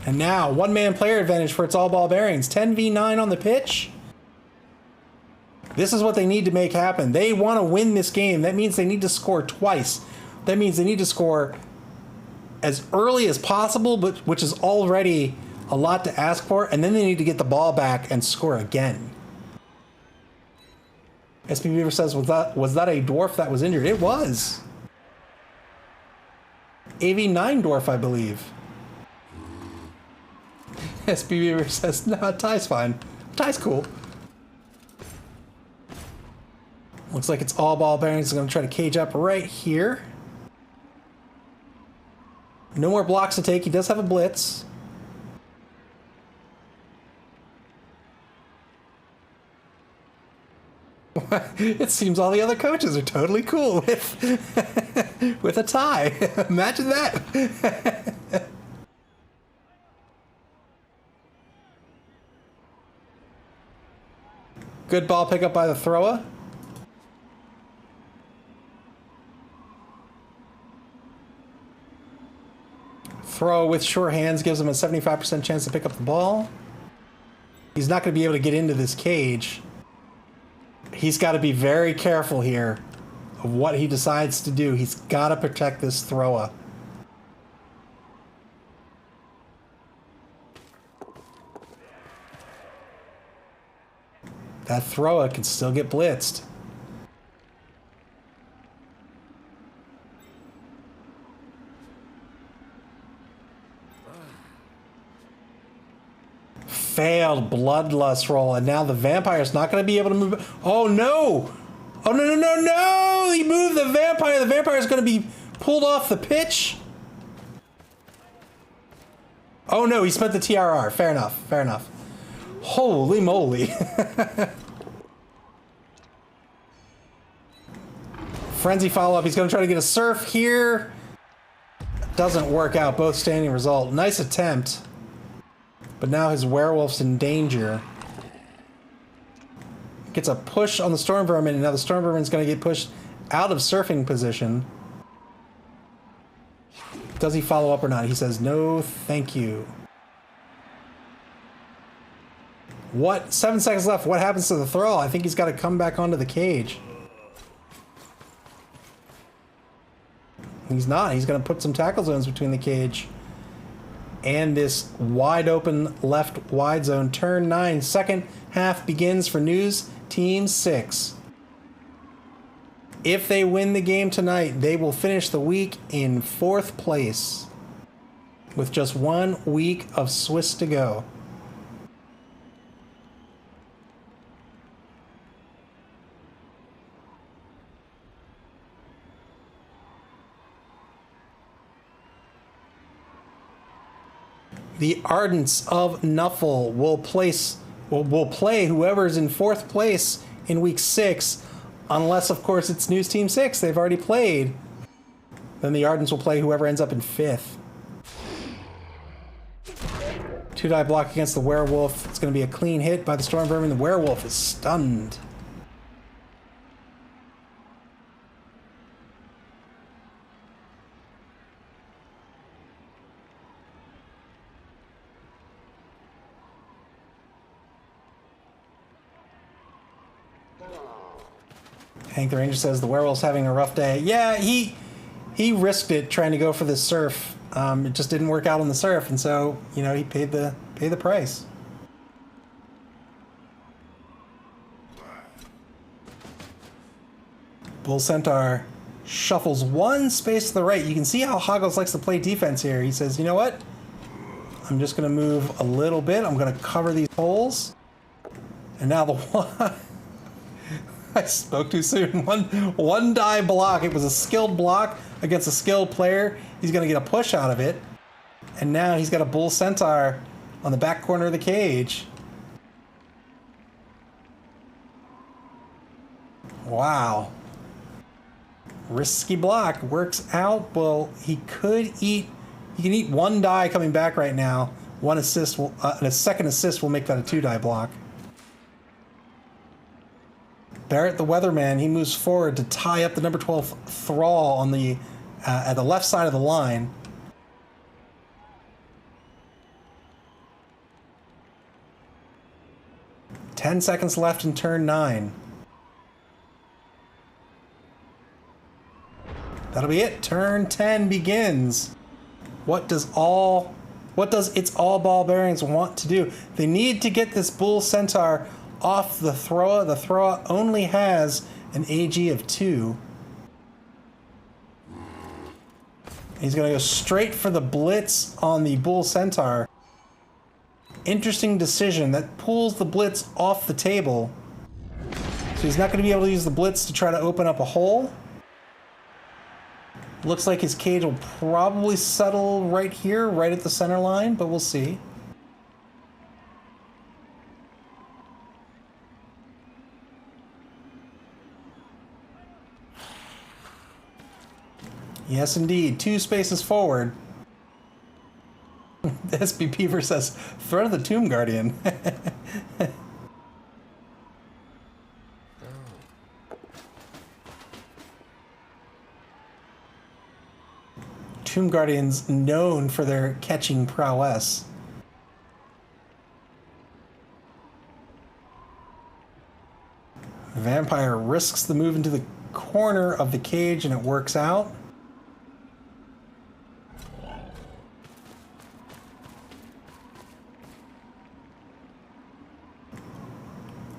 And now, one-man player advantage for its all ball bearings. 10v9 on the pitch. This is what they need to make happen. They want to win this game. That means they need to score twice. That means they need to score as early as possible, but which is already a lot to ask for, and then they need to get the ball back and score again. SP Beaver says, was that a dwarf that was injured? It was. AV9 dwarf, I believe. SP Beaver says, no, Ty's fine. Ty's cool. Looks like it's all ball bearings. I'm going to try to cage up right here. No more blocks to take. He does have a blitz. It seems all the other coaches are totally cool with with a tie. Imagine that. Good ball pickup by the thrower. Throw with sure hands gives him a 75% chance to pick up the ball. He's not going to be able to get into this cage. He's got to be very careful here of what he decides to do. He's got to protect this thrower. That thrower can still get blitzed. Failed bloodlust roll, and now the vampire's not going to be able to move. Oh no! Oh no, no, no, no! He moved the vampire. The vampire's going to be pulled off the pitch. Oh no, he spent the TRR. Fair enough, fair enough. Holy moly. Frenzy follow-up. He's going to try to get a surf here. Doesn't work out. Both standing result. Nice attempt. But now his werewolf's in danger. Gets a push on the Storm Vermin, and now the Storm Vermin's going to get pushed out of surfing position. Does he follow up or not? He says, no, thank you. What? 7 seconds left. What happens to the Thrall? I think he's got to come back onto the cage. He's not. He's going to put some tackle zones between the cage and this wide open left wide zone. Turn 9. Second half begins for News Team 6. If they win the game tonight, they will finish the week in 4th place with just 1 week of Swiss to go. The Ardents of Nuffle will play whoever's in 4th place in week 6, unless of course it's News Team 6. They've already played. Then the Ardents will play whoever ends up in 5th. 2-die block against the werewolf. It's going to be a clean hit by the Storm Vermin. The werewolf is stunned. Hank the Ranger says the werewolf's having a rough day. Yeah, he risked it trying to go for this surf. It just didn't work out on the surf, and so he paid the price. Bull Centaur shuffles 1 space to the right. You can see how Hoggles likes to play defense here. He says, you know what? I'm just going to move a little bit. I'm going to cover these holes. And now the one... I spoke too soon. One die block. It was a skilled block against a skilled player. He's going to get a push out of it. And now he's got a Bull Centaur on the back corner of the cage. Wow. Risky block. Works out. Well, he can eat 1 die coming back right now One assist will, and a second assist will make that a 2-die block. Barrett the Weatherman, he moves forward to tie up the number 12 Thrall on the at the left side of the line. Ten seconds left in turn 9. That'll be it. Turn 10 begins. What does its all ball bearings want to do? They need to get this Bull Centaur off the Throa. The Throa only has an AG of 2. He's going to go straight for the Blitz on the Bull Centaur. Interesting decision. That pulls the Blitz off the table. So he's not going to be able to use the Blitz to try to open up a hole. Looks like his cage will probably settle right here, right at the center line, but we'll see. Yes, indeed. 2 spaces forward. SB Peever says, threat of the Tomb Guardian. Tomb Guardians known for their catching prowess. Vampire risks the move into the corner of the cage and it works out.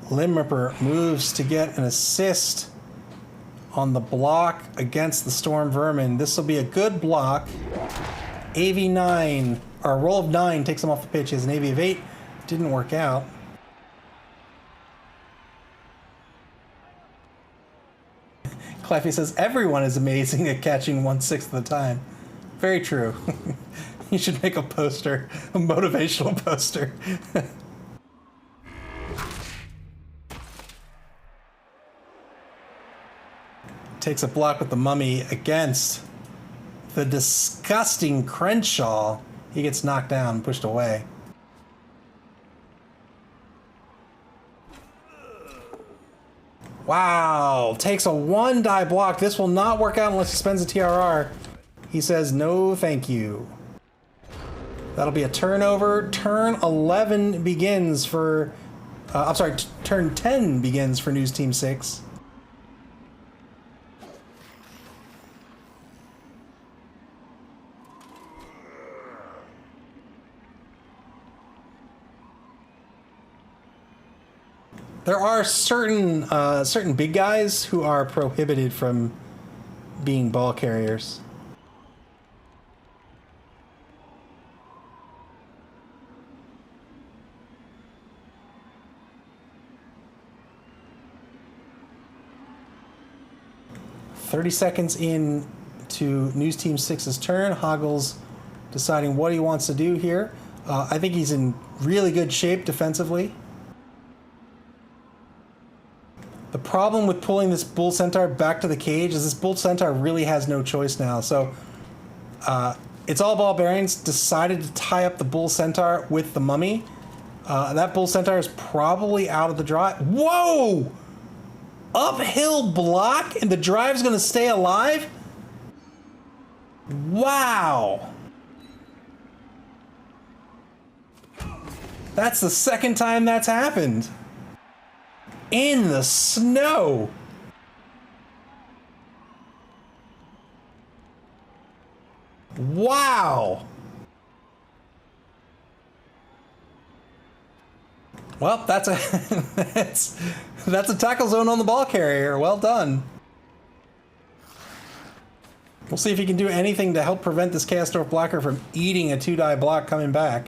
Limripper moves to get an assist on the block against the Storm Vermin. This will be a good block. AV9, or a roll of 9 takes him off the pitch. He has an AV of 8. Didn't work out. Cleffy says, everyone is amazing at catching 1/6 of the time. Very true. You should make a poster, a motivational poster. Takes a block with the Mummy against the disgusting Crenshaw. He gets knocked down, pushed away. Wow, takes a 1-die block. This will not work out unless he spends a TRR. He says no thank you. That'll be a turnover. Turn 11 begins for... I'm sorry, turn 10 begins for News Team 6. There are certain big guys who are prohibited from being ball carriers. "30 seconds in to News Team 6's turn. Hoggle's deciding what he wants to do here. I think he's in really good shape defensively. The problem with pulling this Bull Centaur back to the cage is this Bull Centaur really has no choice now. So it's all ball bearings decided to tie up the Bull Centaur with the Mummy. That Bull Centaur is probably out of the drive. Whoa! Uphill block and the drive's going to stay alive? Wow! That's the second time that's happened. In the snow. Wow. Well, that's a that's a tackle zone on the ball carrier. Well done. We'll see if he can do anything to help prevent this Chaosdwarf blocker from eating a 2-die block coming back.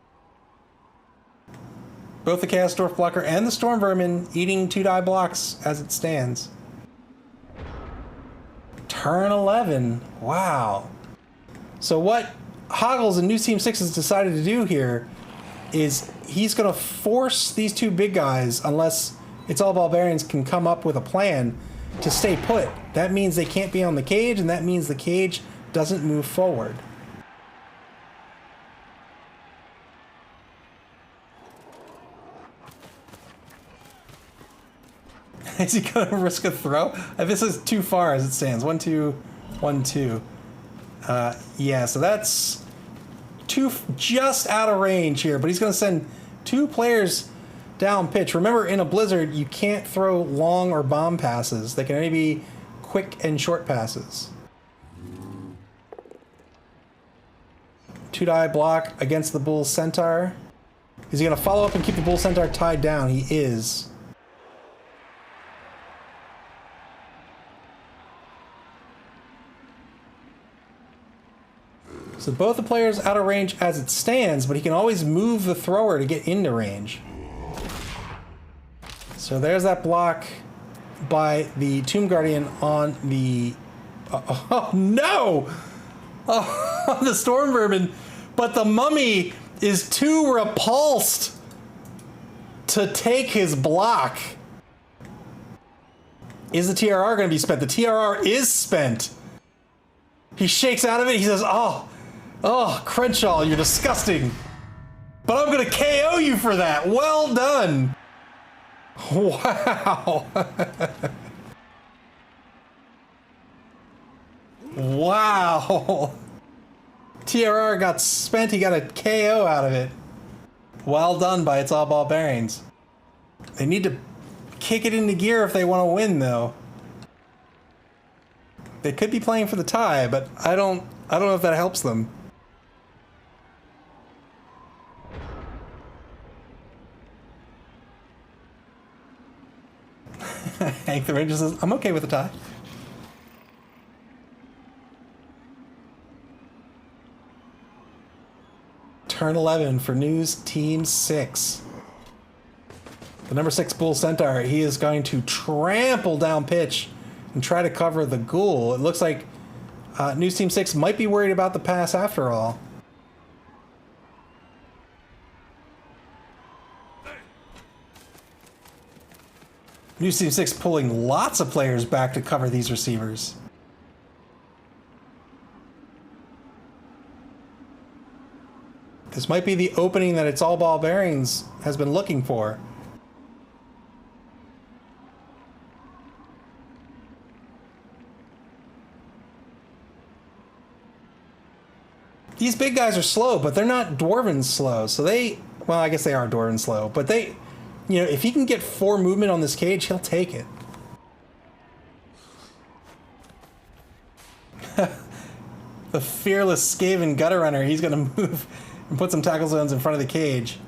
Both the Chaosdwarf blocker and the Storm Vermin eating 2-die blocks as it stands. Turn 11. Wow. So what Hoggles and New Team 6 has decided to do here is he's going to force these 2 big guys, unless It's All Ball Bearings can come up with a plan to stay put. That means they can't be on the cage, and that means the cage doesn't move forward. Is he going to risk a throw? This is too far as it stands. 1-2, 1-2. Yeah, so that's just out of range here, but he's going to send 2 players down pitch. Remember, in a blizzard, you can't throw long or bomb passes. They can only be quick and short passes. 2-die block against the Bull Centaur. Is he going to follow up and keep the Bull Centaur tied down? He is. So both the players out of range as it stands, but he can always move the thrower to get into range. So there's that block by the Tomb Guardian on the... oh no! Oh, the Storm Vermin. But the Mummy is too repulsed to take his block. Is the TRR going to be spent? The TRR is spent. He shakes out of it. He says, oh, Crenshaw, you're disgusting. But I'm going to KO you for that. Well done. Wow. Wow. TRR got spent. He got a KO out of it. Well done by It's All Ball Bearings. They need to kick it into gear if they want to win, though. They could be playing for the tie, but I don't know if that helps them. Hank the Ranger says, I'm okay with the tie. Turn 11 for News Team 6. The number 6 Bull Centaur, he is going to trample down pitch and try to cover the Ghoul. It looks like News Team 6 might be worried about the pass after all. News Team 6 pulling lots of players back to cover these receivers. This might be the opening that It's All Ball Bearings has been looking for. These big guys are slow, but they're not Dwarven slow. So they, well, I guess they are Dwarven slow, but they, you know, if he can get 4 movement on this cage, he'll take it. The fearless Skaven Gutter Runner, he's going to move and put some tackle zones in front of the cage.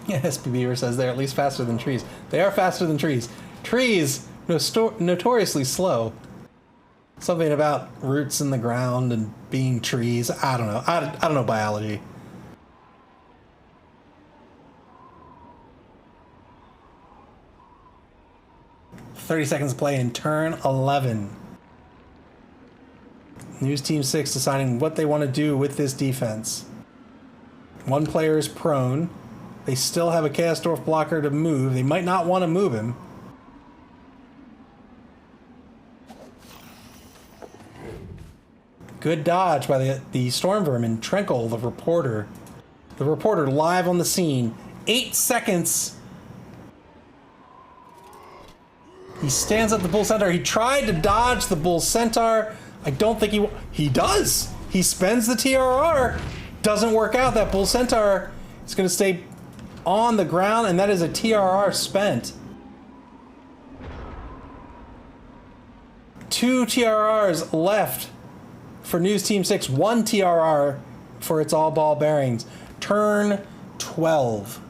Yeah, SP Beaver says they're at least faster than trees. They are faster than trees. Trees, notoriously slow. Something about roots in the ground and being trees. I don't know. I don't know biology. "30 seconds to play in turn 11. News Team 6 deciding what they want to do with this defense. One player is prone. They still have a Chaos Dwarf blocker to move. They might not want to move him. Good dodge by the Storm Vermin. Trenkle, the reporter. The reporter live on the scene. 8 seconds. He stands up the Bull Centaur. He tried to dodge the Bull Centaur. I don't think he does. He spends the TRR. Doesn't work out. That Bull Centaur is going to stay on the ground, and that is a TRR spent. 2 TRRs left for News Team 6. 1 TRR for It's All Ball Bearings. Turn 12.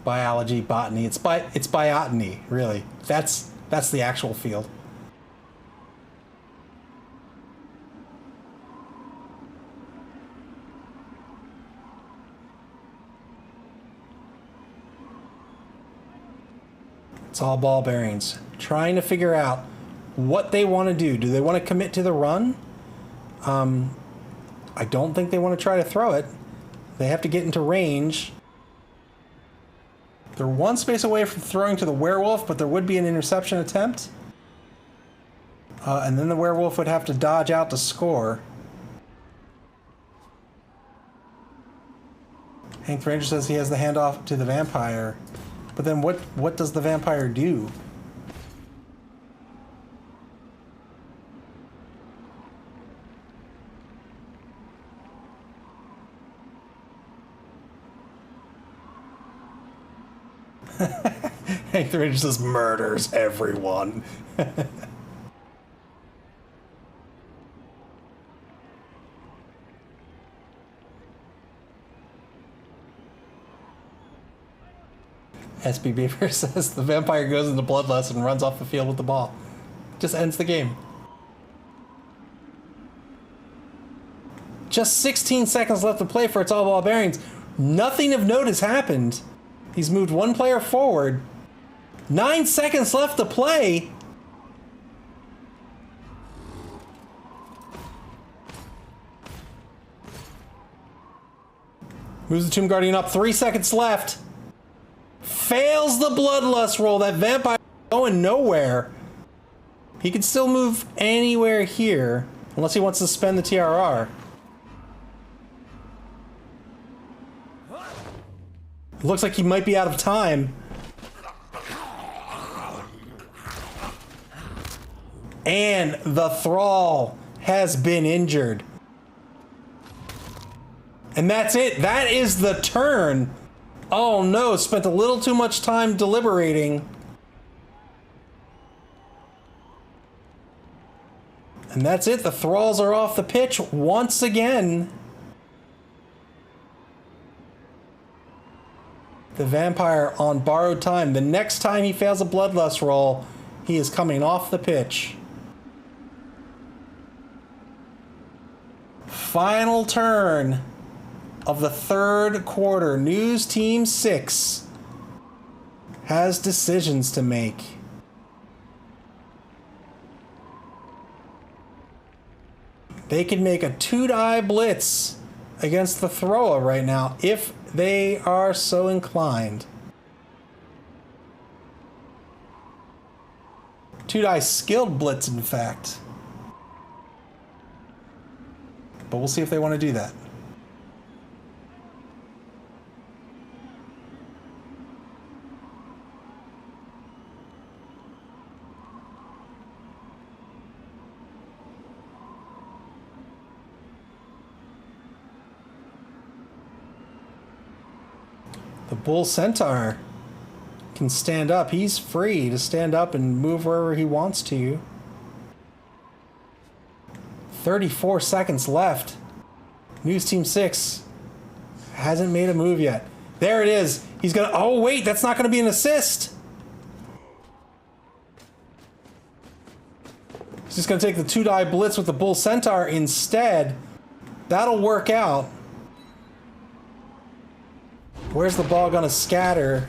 Biology, botany. It's biotany, really. That's the actual field. It's All Ball Bearings. Trying to figure out what they want to do. Do they want to commit to the run? I don't think they want to try to throw it. They have to get into range. They're one space away from throwing to the werewolf, but there would be an interception attempt. And then the werewolf would have to dodge out to score. Hank the Ranger says he has the handoff to the vampire. But then what does the vampire do? Hank the Ranger says murders everyone. SB Beaver says the vampire goes into bloodlust and runs off the field with the ball. Just ends the game. Just 16 seconds left to play for It's All Ball Bearings. Nothing of note has happened. He's moved one player forward. 9 seconds left to play. Moves the Tomb Guardian up. 3 seconds left. Fails the bloodlust roll. That vampire is going nowhere. He can still move anywhere here, unless he wants to spend the TRR. Looks like he might be out of time. And the Thrall has been injured. And that's it. That is the turn. Oh no, spent a little too much time deliberating. And that's it. The Thralls are off the pitch once again. The vampire on borrowed time. The next time he fails a bloodlust roll, he is coming off the pitch. Final turn of the third quarter. News Team 6 has decisions to make. They can make a 2-die blitz against the thrower right now if they are so inclined. 2-die skilled blitz, in fact. But we'll see if they want to do that. The Bull Centaur can stand up. He's free to stand up and move wherever he wants to. 34 seconds left. News Team 6 hasn't made a move yet. There it is. He's gonna... Oh, wait, that's not gonna be an assist. He's just gonna take the 2-die blitz with the Bull Centaur instead. That'll work out. Where's the ball gonna scatter?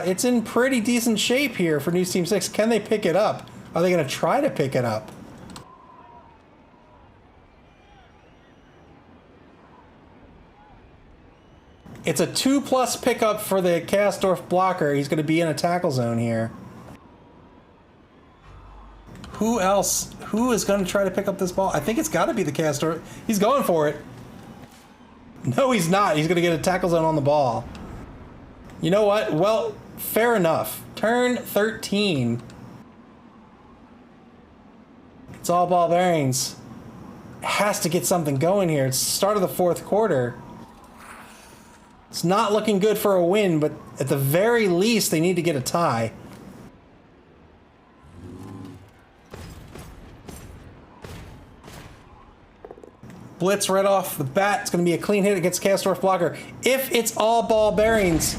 It's in pretty decent shape here for News Team 6. Can they pick it up? Are they gonna try to pick it up? It's a 2+ pickup for the Kastorf blocker. He's gonna be in a tackle zone here. Who else? Who is going to try to pick up this ball? I think it's got to be the Kastorf. He's going for it. No, he's not. He's going to get a tackle zone on the ball. You know what? Well, fair enough. Turn 13. It's All Ball Bearings. Has to get something going here. It's the start of the fourth quarter. It's not looking good for a win, but at the very least, they need to get a tie. Blitz right off the bat. It's going to be a clean hit against Kastorf blocker. If It's All Ball Bearings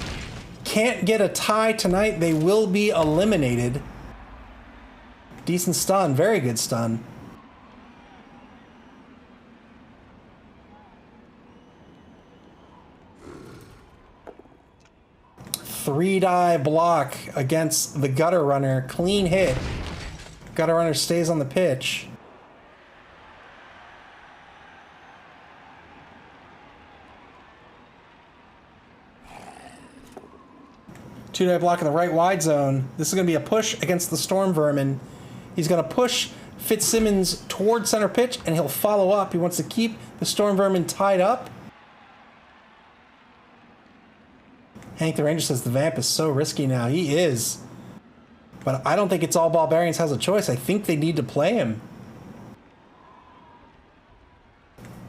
can't get a tie tonight, they will be eliminated. Decent stun. Very good stun. Three-die block against the Gutter Runner. Clean hit. Gutter Runner stays on the pitch. 2-die block in the right wide zone. This is going to be a push against the Storm Vermin. He's going to push Fitzsimmons toward center pitch, and he'll follow up. He wants to keep the Storm Vermin tied up. Hank the Ranger says the Vamp is so risky now. He is. But I don't think it's all Barbarians has a choice. I think they need to play him.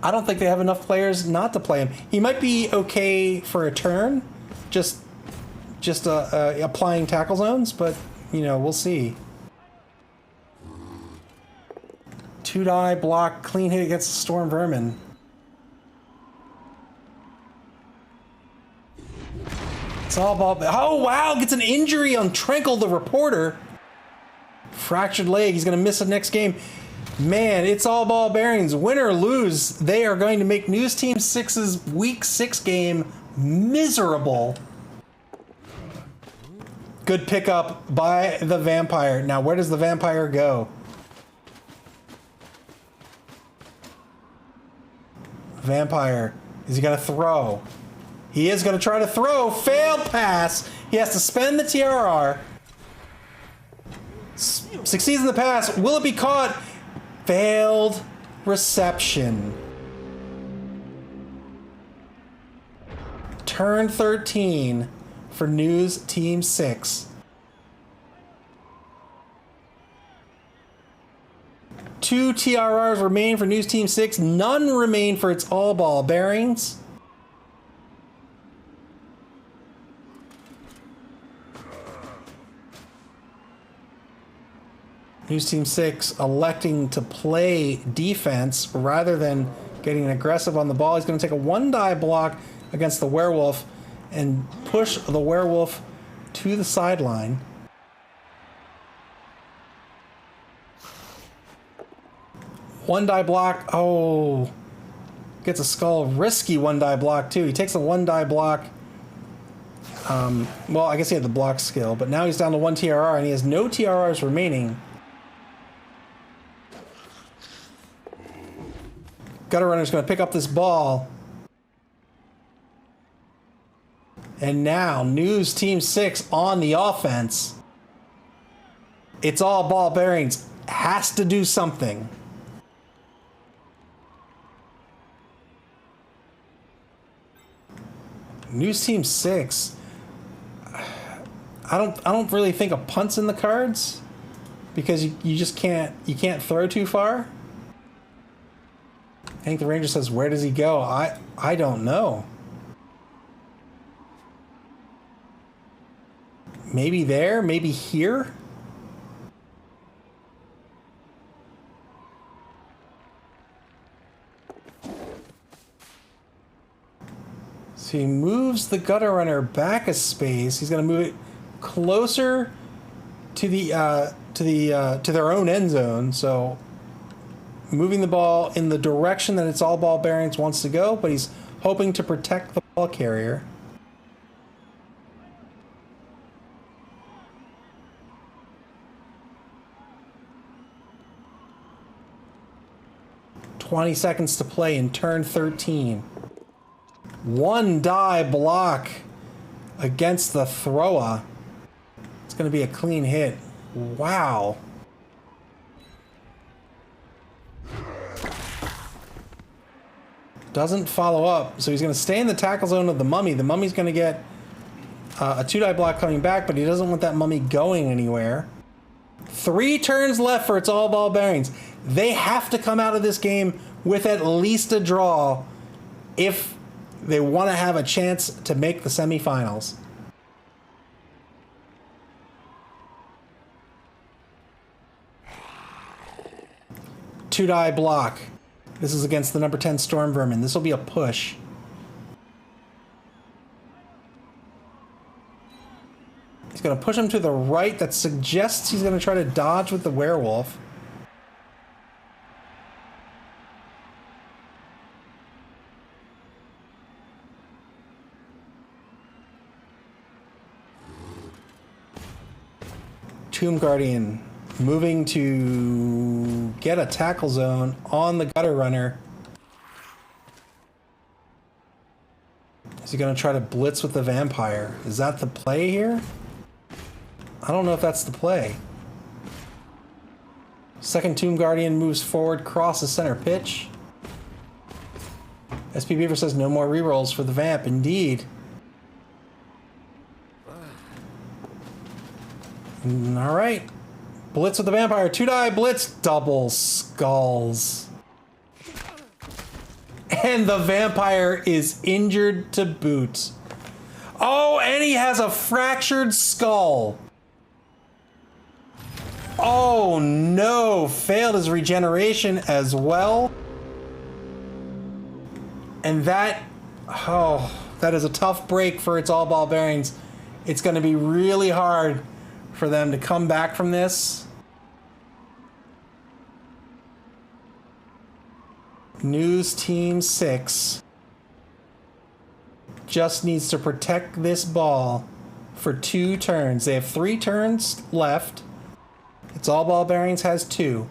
I don't think they have enough players not to play him. He might be okay for a turn, just applying tackle zones, but, you know, we'll see. 2-die block, clean hit against the Storm Vermin. It's all ball. Oh, wow, gets an injury on Trenkle, the reporter. Fractured leg, he's going to miss the next game. Man, it's all Barbarians. Win or lose, they are going to make News Team 6's Week 6 game miserable. Good pickup by the Vampire. Now, where does the Vampire go? Vampire, is he going to throw? He is going to try to throw. Failed pass. He has to spend the TRR. Succeeds in the pass. Will it be caught? Failed reception. Turn 13 for News Team 6. 2 TRRs remain for News Team 6. None remain for its all Barbarians. News Team 6 electing to play defense rather than getting aggressive on the ball. He's going to take a 1-die block against the Werewolf and push the Werewolf to the sideline. One-die block. Oh, gets a skull. Risky 1-die block, too. He takes a 1-die block. Well, I guess he had the block skill, but now he's down to 1 TRR, and he has no TRRs remaining. Gutter Runner's going to pick up this ball. And now, News Team 6 on the offense. It's all Barbarians. Has to do something. News Team 6. I don't really think a punt's in the cards because you just can't throw too far. I think the Ranger says, where does he go? I don't know. Maybe there, maybe here. So he moves the Gutter Runner back a space. He's going to move it closer to their own end zone. So moving the ball in the direction that it's all Barbarians wants to go, but he's hoping to protect the ball carrier. $20 seconds to play in turn 13. 1-die block against the thrower. It's going to be a clean hit. Wow. Doesn't follow up, so he's going to stay in the tackle zone of the Mummy. The Mummy's going to get a 2-die block coming back, but he doesn't want that Mummy going anywhere. 3 turns left for its all Barbarians. They have to come out of this game with at least a draw if they want to have a chance to make the semifinals. Two-die block. This is against the number 10 Storm Vermin. This will be a push. He's going to push him to the right. That suggests he's going to try to dodge with the Werewolf. Tomb Guardian moving to get a tackle zone on the Gutter Runner. Is he going to try to blitz with the vampire? Is that the play here? I don't know if that's the play. Second Tomb Guardian moves forward, crosses center pitch. SP Beaver says no more rerolls for the vamp. Indeed. All right. Blitz with the vampire. 2-die blitz. Double skulls. And the vampire is injured to boot. Oh, and he has a fractured skull. Oh no, failed his regeneration as well. And that is a tough break for its all ball bearings. It's going to be really hard for them to come back from this. News Team 6 just needs to protect this ball for 2 turns. They have 3 turns left. Its all ball bearings has 2.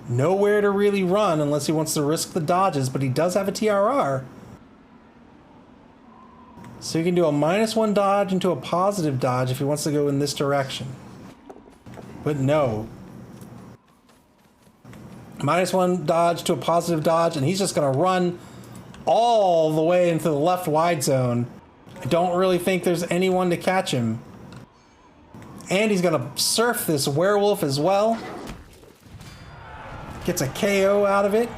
Nowhere to really run unless he wants to risk the dodges, but he does have a TRR. So he can do a -1 dodge into a positive dodge if he wants to go in this direction. But no. -1 dodge to a positive dodge, and he's just going to run all the way into the left wide zone. I don't really think there's anyone to catch him. And he's going to surf this werewolf as well. Gets a KO out of it.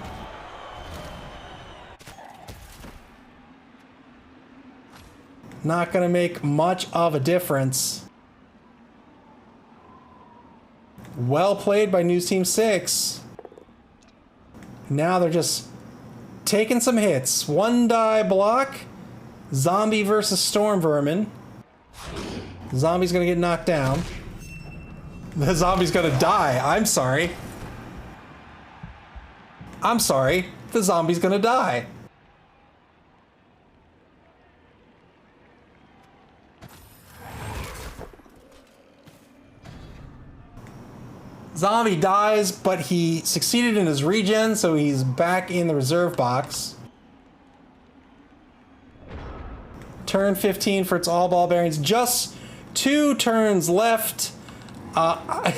Not going to make much of a difference. Well played by News Team 6. Now they're just taking some hits. 1-die block. Zombie versus Storm Vermin. Zombie's gonna get knocked down. The zombie's gonna die. I'm sorry. I'm sorry. The zombie's gonna die. Zombie dies, but he succeeded in his regen, so he's back in the reserve box. Turn 15 for its all ball bearings. Just 2 turns left. I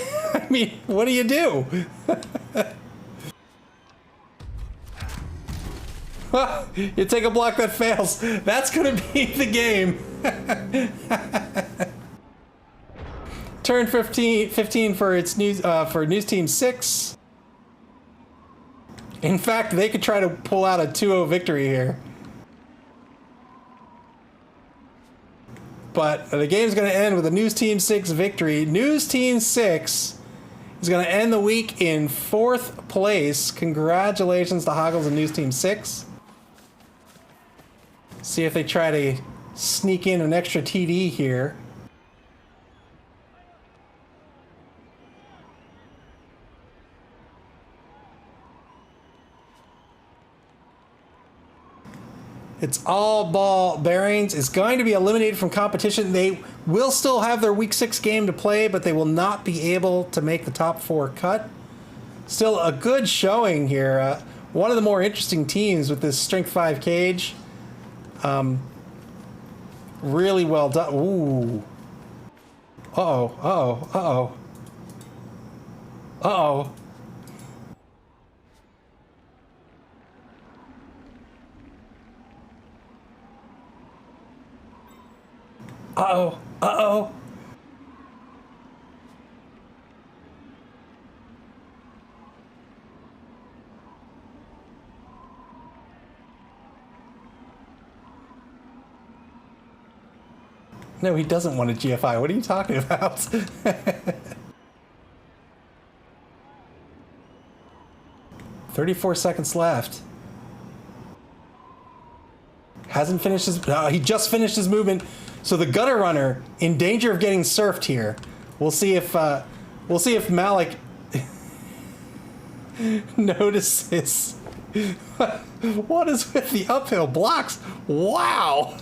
mean, what do you do? You take a block that fails. That's going to be the game. Turn 15 for its for News Team 6. In fact, they could try to pull out a 2-0 victory here. But the game's going to end with a News Team 6 victory. News Team 6 is going to end the week in 4th place. Congratulations to Hoggles and News Team 6. See if they try to sneak in an extra TD here. It's all ball bearings is going to be eliminated from competition. They will still have their week 6 game to play, but they will not be able to make the top 4 cut. Still a good showing here. One of the more interesting teams with this strength 5 cage. Really well done. Ooh. Uh-oh, uh-oh, uh-oh. Uh-oh. Uh-oh, uh-oh. No, he doesn't want a GFI. What are you talking about? 34 seconds left. Hasn't finished his... he just finished his movement. So the gutter runner in danger of getting surfed here. We'll see if Malik notices. What is with the uphill blocks? Wow.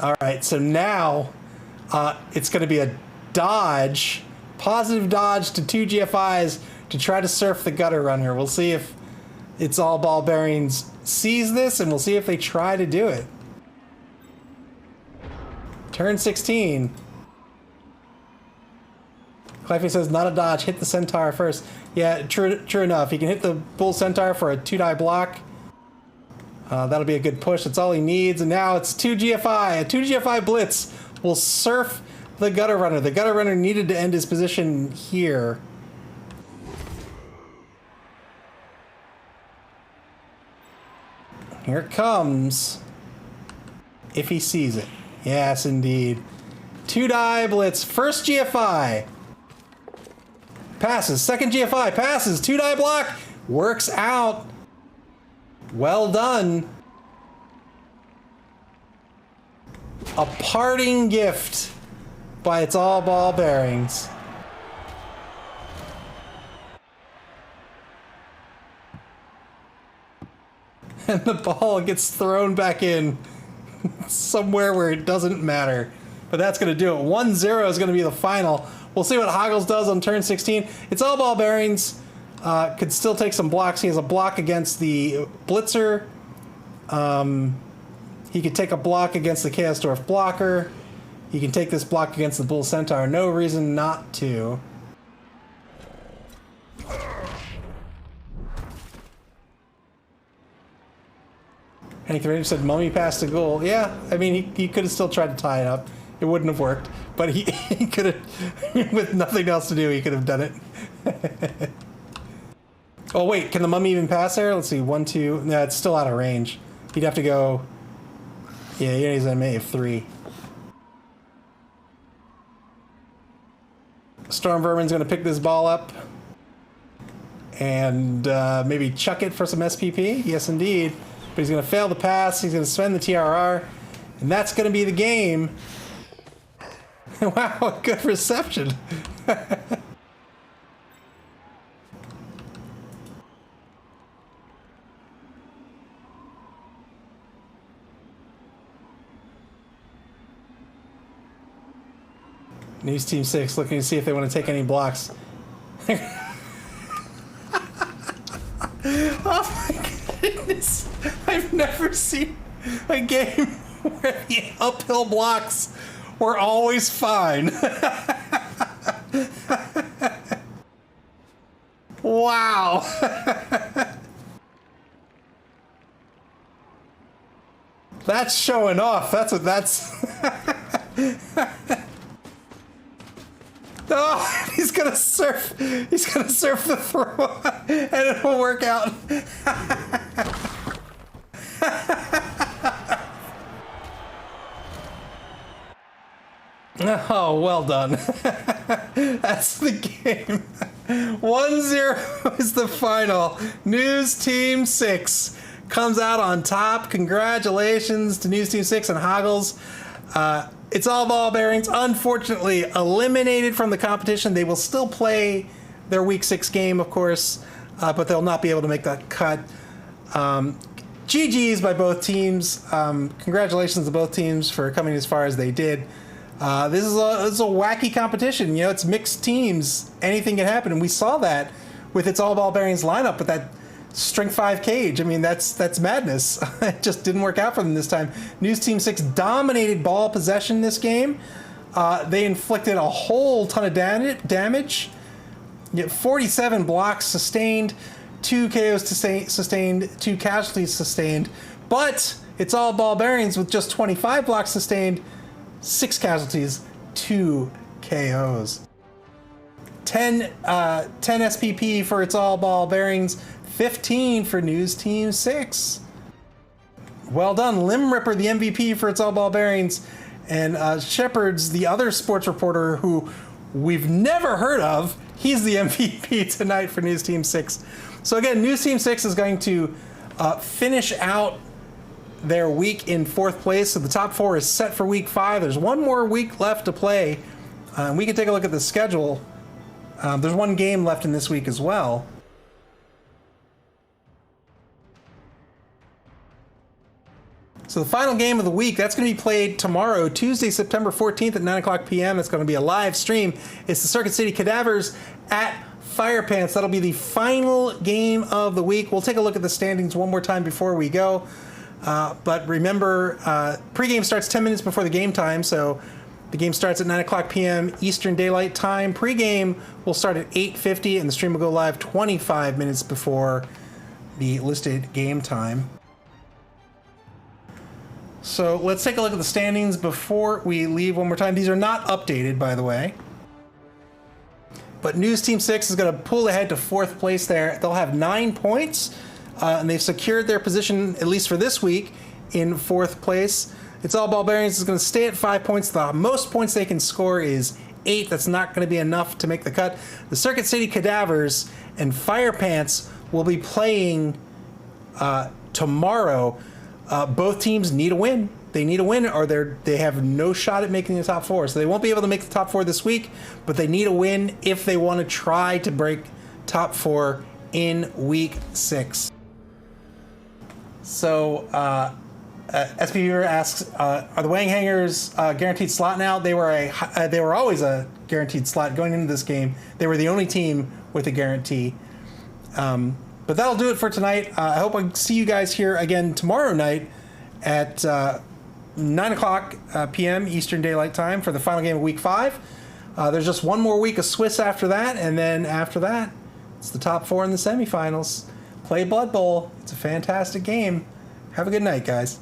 All right, so now it's going to be a dodge, positive dodge to 2 GFIs to try to surf the gutter runner. We'll see if It's All Ball Bearings sees this, and we'll see if they try to do it. Turn 16. Cleffy says, not a dodge, hit the Centaur first. Yeah, true enough. He can hit the Bull Centaur for a 2-die block. That'll be a good push. That's all he needs. And now it's 2 GFI. A 2 GFI blitz will surf the gutter runner. The gutter runner needed to end his position here. Here it comes. If he sees it. Yes, indeed. 2-die blitz. First GFI. Passes. Second GFI. Passes. 2-die block. Works out. Well done. A parting gift by It's All Ball Bearings. And the ball gets thrown back in somewhere where it doesn't matter. But that's going to do it. 1-0 is going to be the final. We'll see what Hoggles does on turn 16. It's All Ball Bearings. Could still take some blocks. He has a block against the Blitzer. He could take a block against the Chaos Dwarf blocker. He can take this block against the Bull Centaur. No reason not to. Hank the Ranger said Mummy passed a goal. Yeah, I mean, he could have still tried to tie it up. It wouldn't have worked. But he could have, with nothing else to do, he could have done it. Oh, wait, can the Mummy even pass there? Let's see, 1, 2. No, it's still out of range. He'd have to go... Yeah, he's an MA of 3. Storm Vermin's going to pick this ball up. And maybe chuck it for some SPP. Yes, indeed. But he's going to fail the pass. He's going to spend the TRR. And that's going to be the game. Wow, good reception. News Team 6 looking to see if they want to take any blocks. Oh my goodness. I've never seen a game where the uphill blocks were always fine. Wow. That's showing off. That's what that's... Oh, he's gonna surf. He's gonna surf the throw, and it'll work out. Oh, well done. That's the game. 1-0 is the final. News Team 6 comes out on top. Congratulations to News Team 6 and Hoggles. It's All Ball Bearings, unfortunately, eliminated from the competition. They will still play their Week 6 game, of course, but they'll not be able to make that cut. GG's by both teams. Congratulations to both teams for coming as far as they did. This is a wacky competition. You know, it's mixed teams. Anything can happen, and we saw that with It's All Ball Bearings lineup, but that Strength 5 cage. I mean, that's madness. It just didn't work out for them this time. News Team 6 dominated ball possession this game. They inflicted a whole ton of damage. 47 blocks sustained, 2 KOs sustained, 2 casualties sustained. But It's All Ball Bearings with just 25 blocks sustained, 6 casualties, 2 KOs. 10 SPP for It's All Ball Bearings, 15 for News Team 6. Well done, Limb Ripper, the MVP for It's All Ball Bearings, and Shepard's the other sports reporter who we've never heard of. He's the MVP tonight for News Team 6. So again, News Team 6 is going to finish out their week in 4th place. So the top 4 is set for Week 5. There's one more week left to play. We can take a look at the schedule. There's one game left in this week as well. So So the final game of the week, that's going to be played tomorrow, Tuesday, September 14th at 9 o'clock p.m. It's going to be a live stream. It's the Circuit City Cadavers at Fire Pants. That'll be the final game of the week. We'll take a look at the standings one more time before we go. But remember, pregame starts 10 minutes before the game time, so the game starts at 9 o'clock p.m. Eastern Daylight Time. Pregame will start at 8:50, and the stream will go live 25 minutes before the listed game time. So let's take a look at the standings before we leave one more time. These are not updated, by the way. But News Team 6 is going to pull ahead to 4th place there. They'll have 9 points, and they've secured their position, at least for this week, in 4th place. It's All Barbarians is going to stay at 5 points. The most points they can score is 8. That's not going to be enough to make the cut. The Circuit City Cadavers and Fire Pants will be playing tomorrow. Both teams need a win. They need a win, or they have no shot at making the top 4. So they won't be able to make the top 4 this week, but they need a win if they want to try to break top 4 in week 6. So SP Viewer asks, are the Wang Hangers guaranteed slot now? They were always a guaranteed slot going into this game. They were the only team with a guarantee. But that'll do it for tonight. I hope I see you guys here again tomorrow night at 9 o'clock p.m. Eastern Daylight Time for the final game of Week 5. There's just one more week of Swiss after that, and then after that, it's the top 4 in the semifinals. Play Blood Bowl. It's a fantastic game. Have a good night, guys.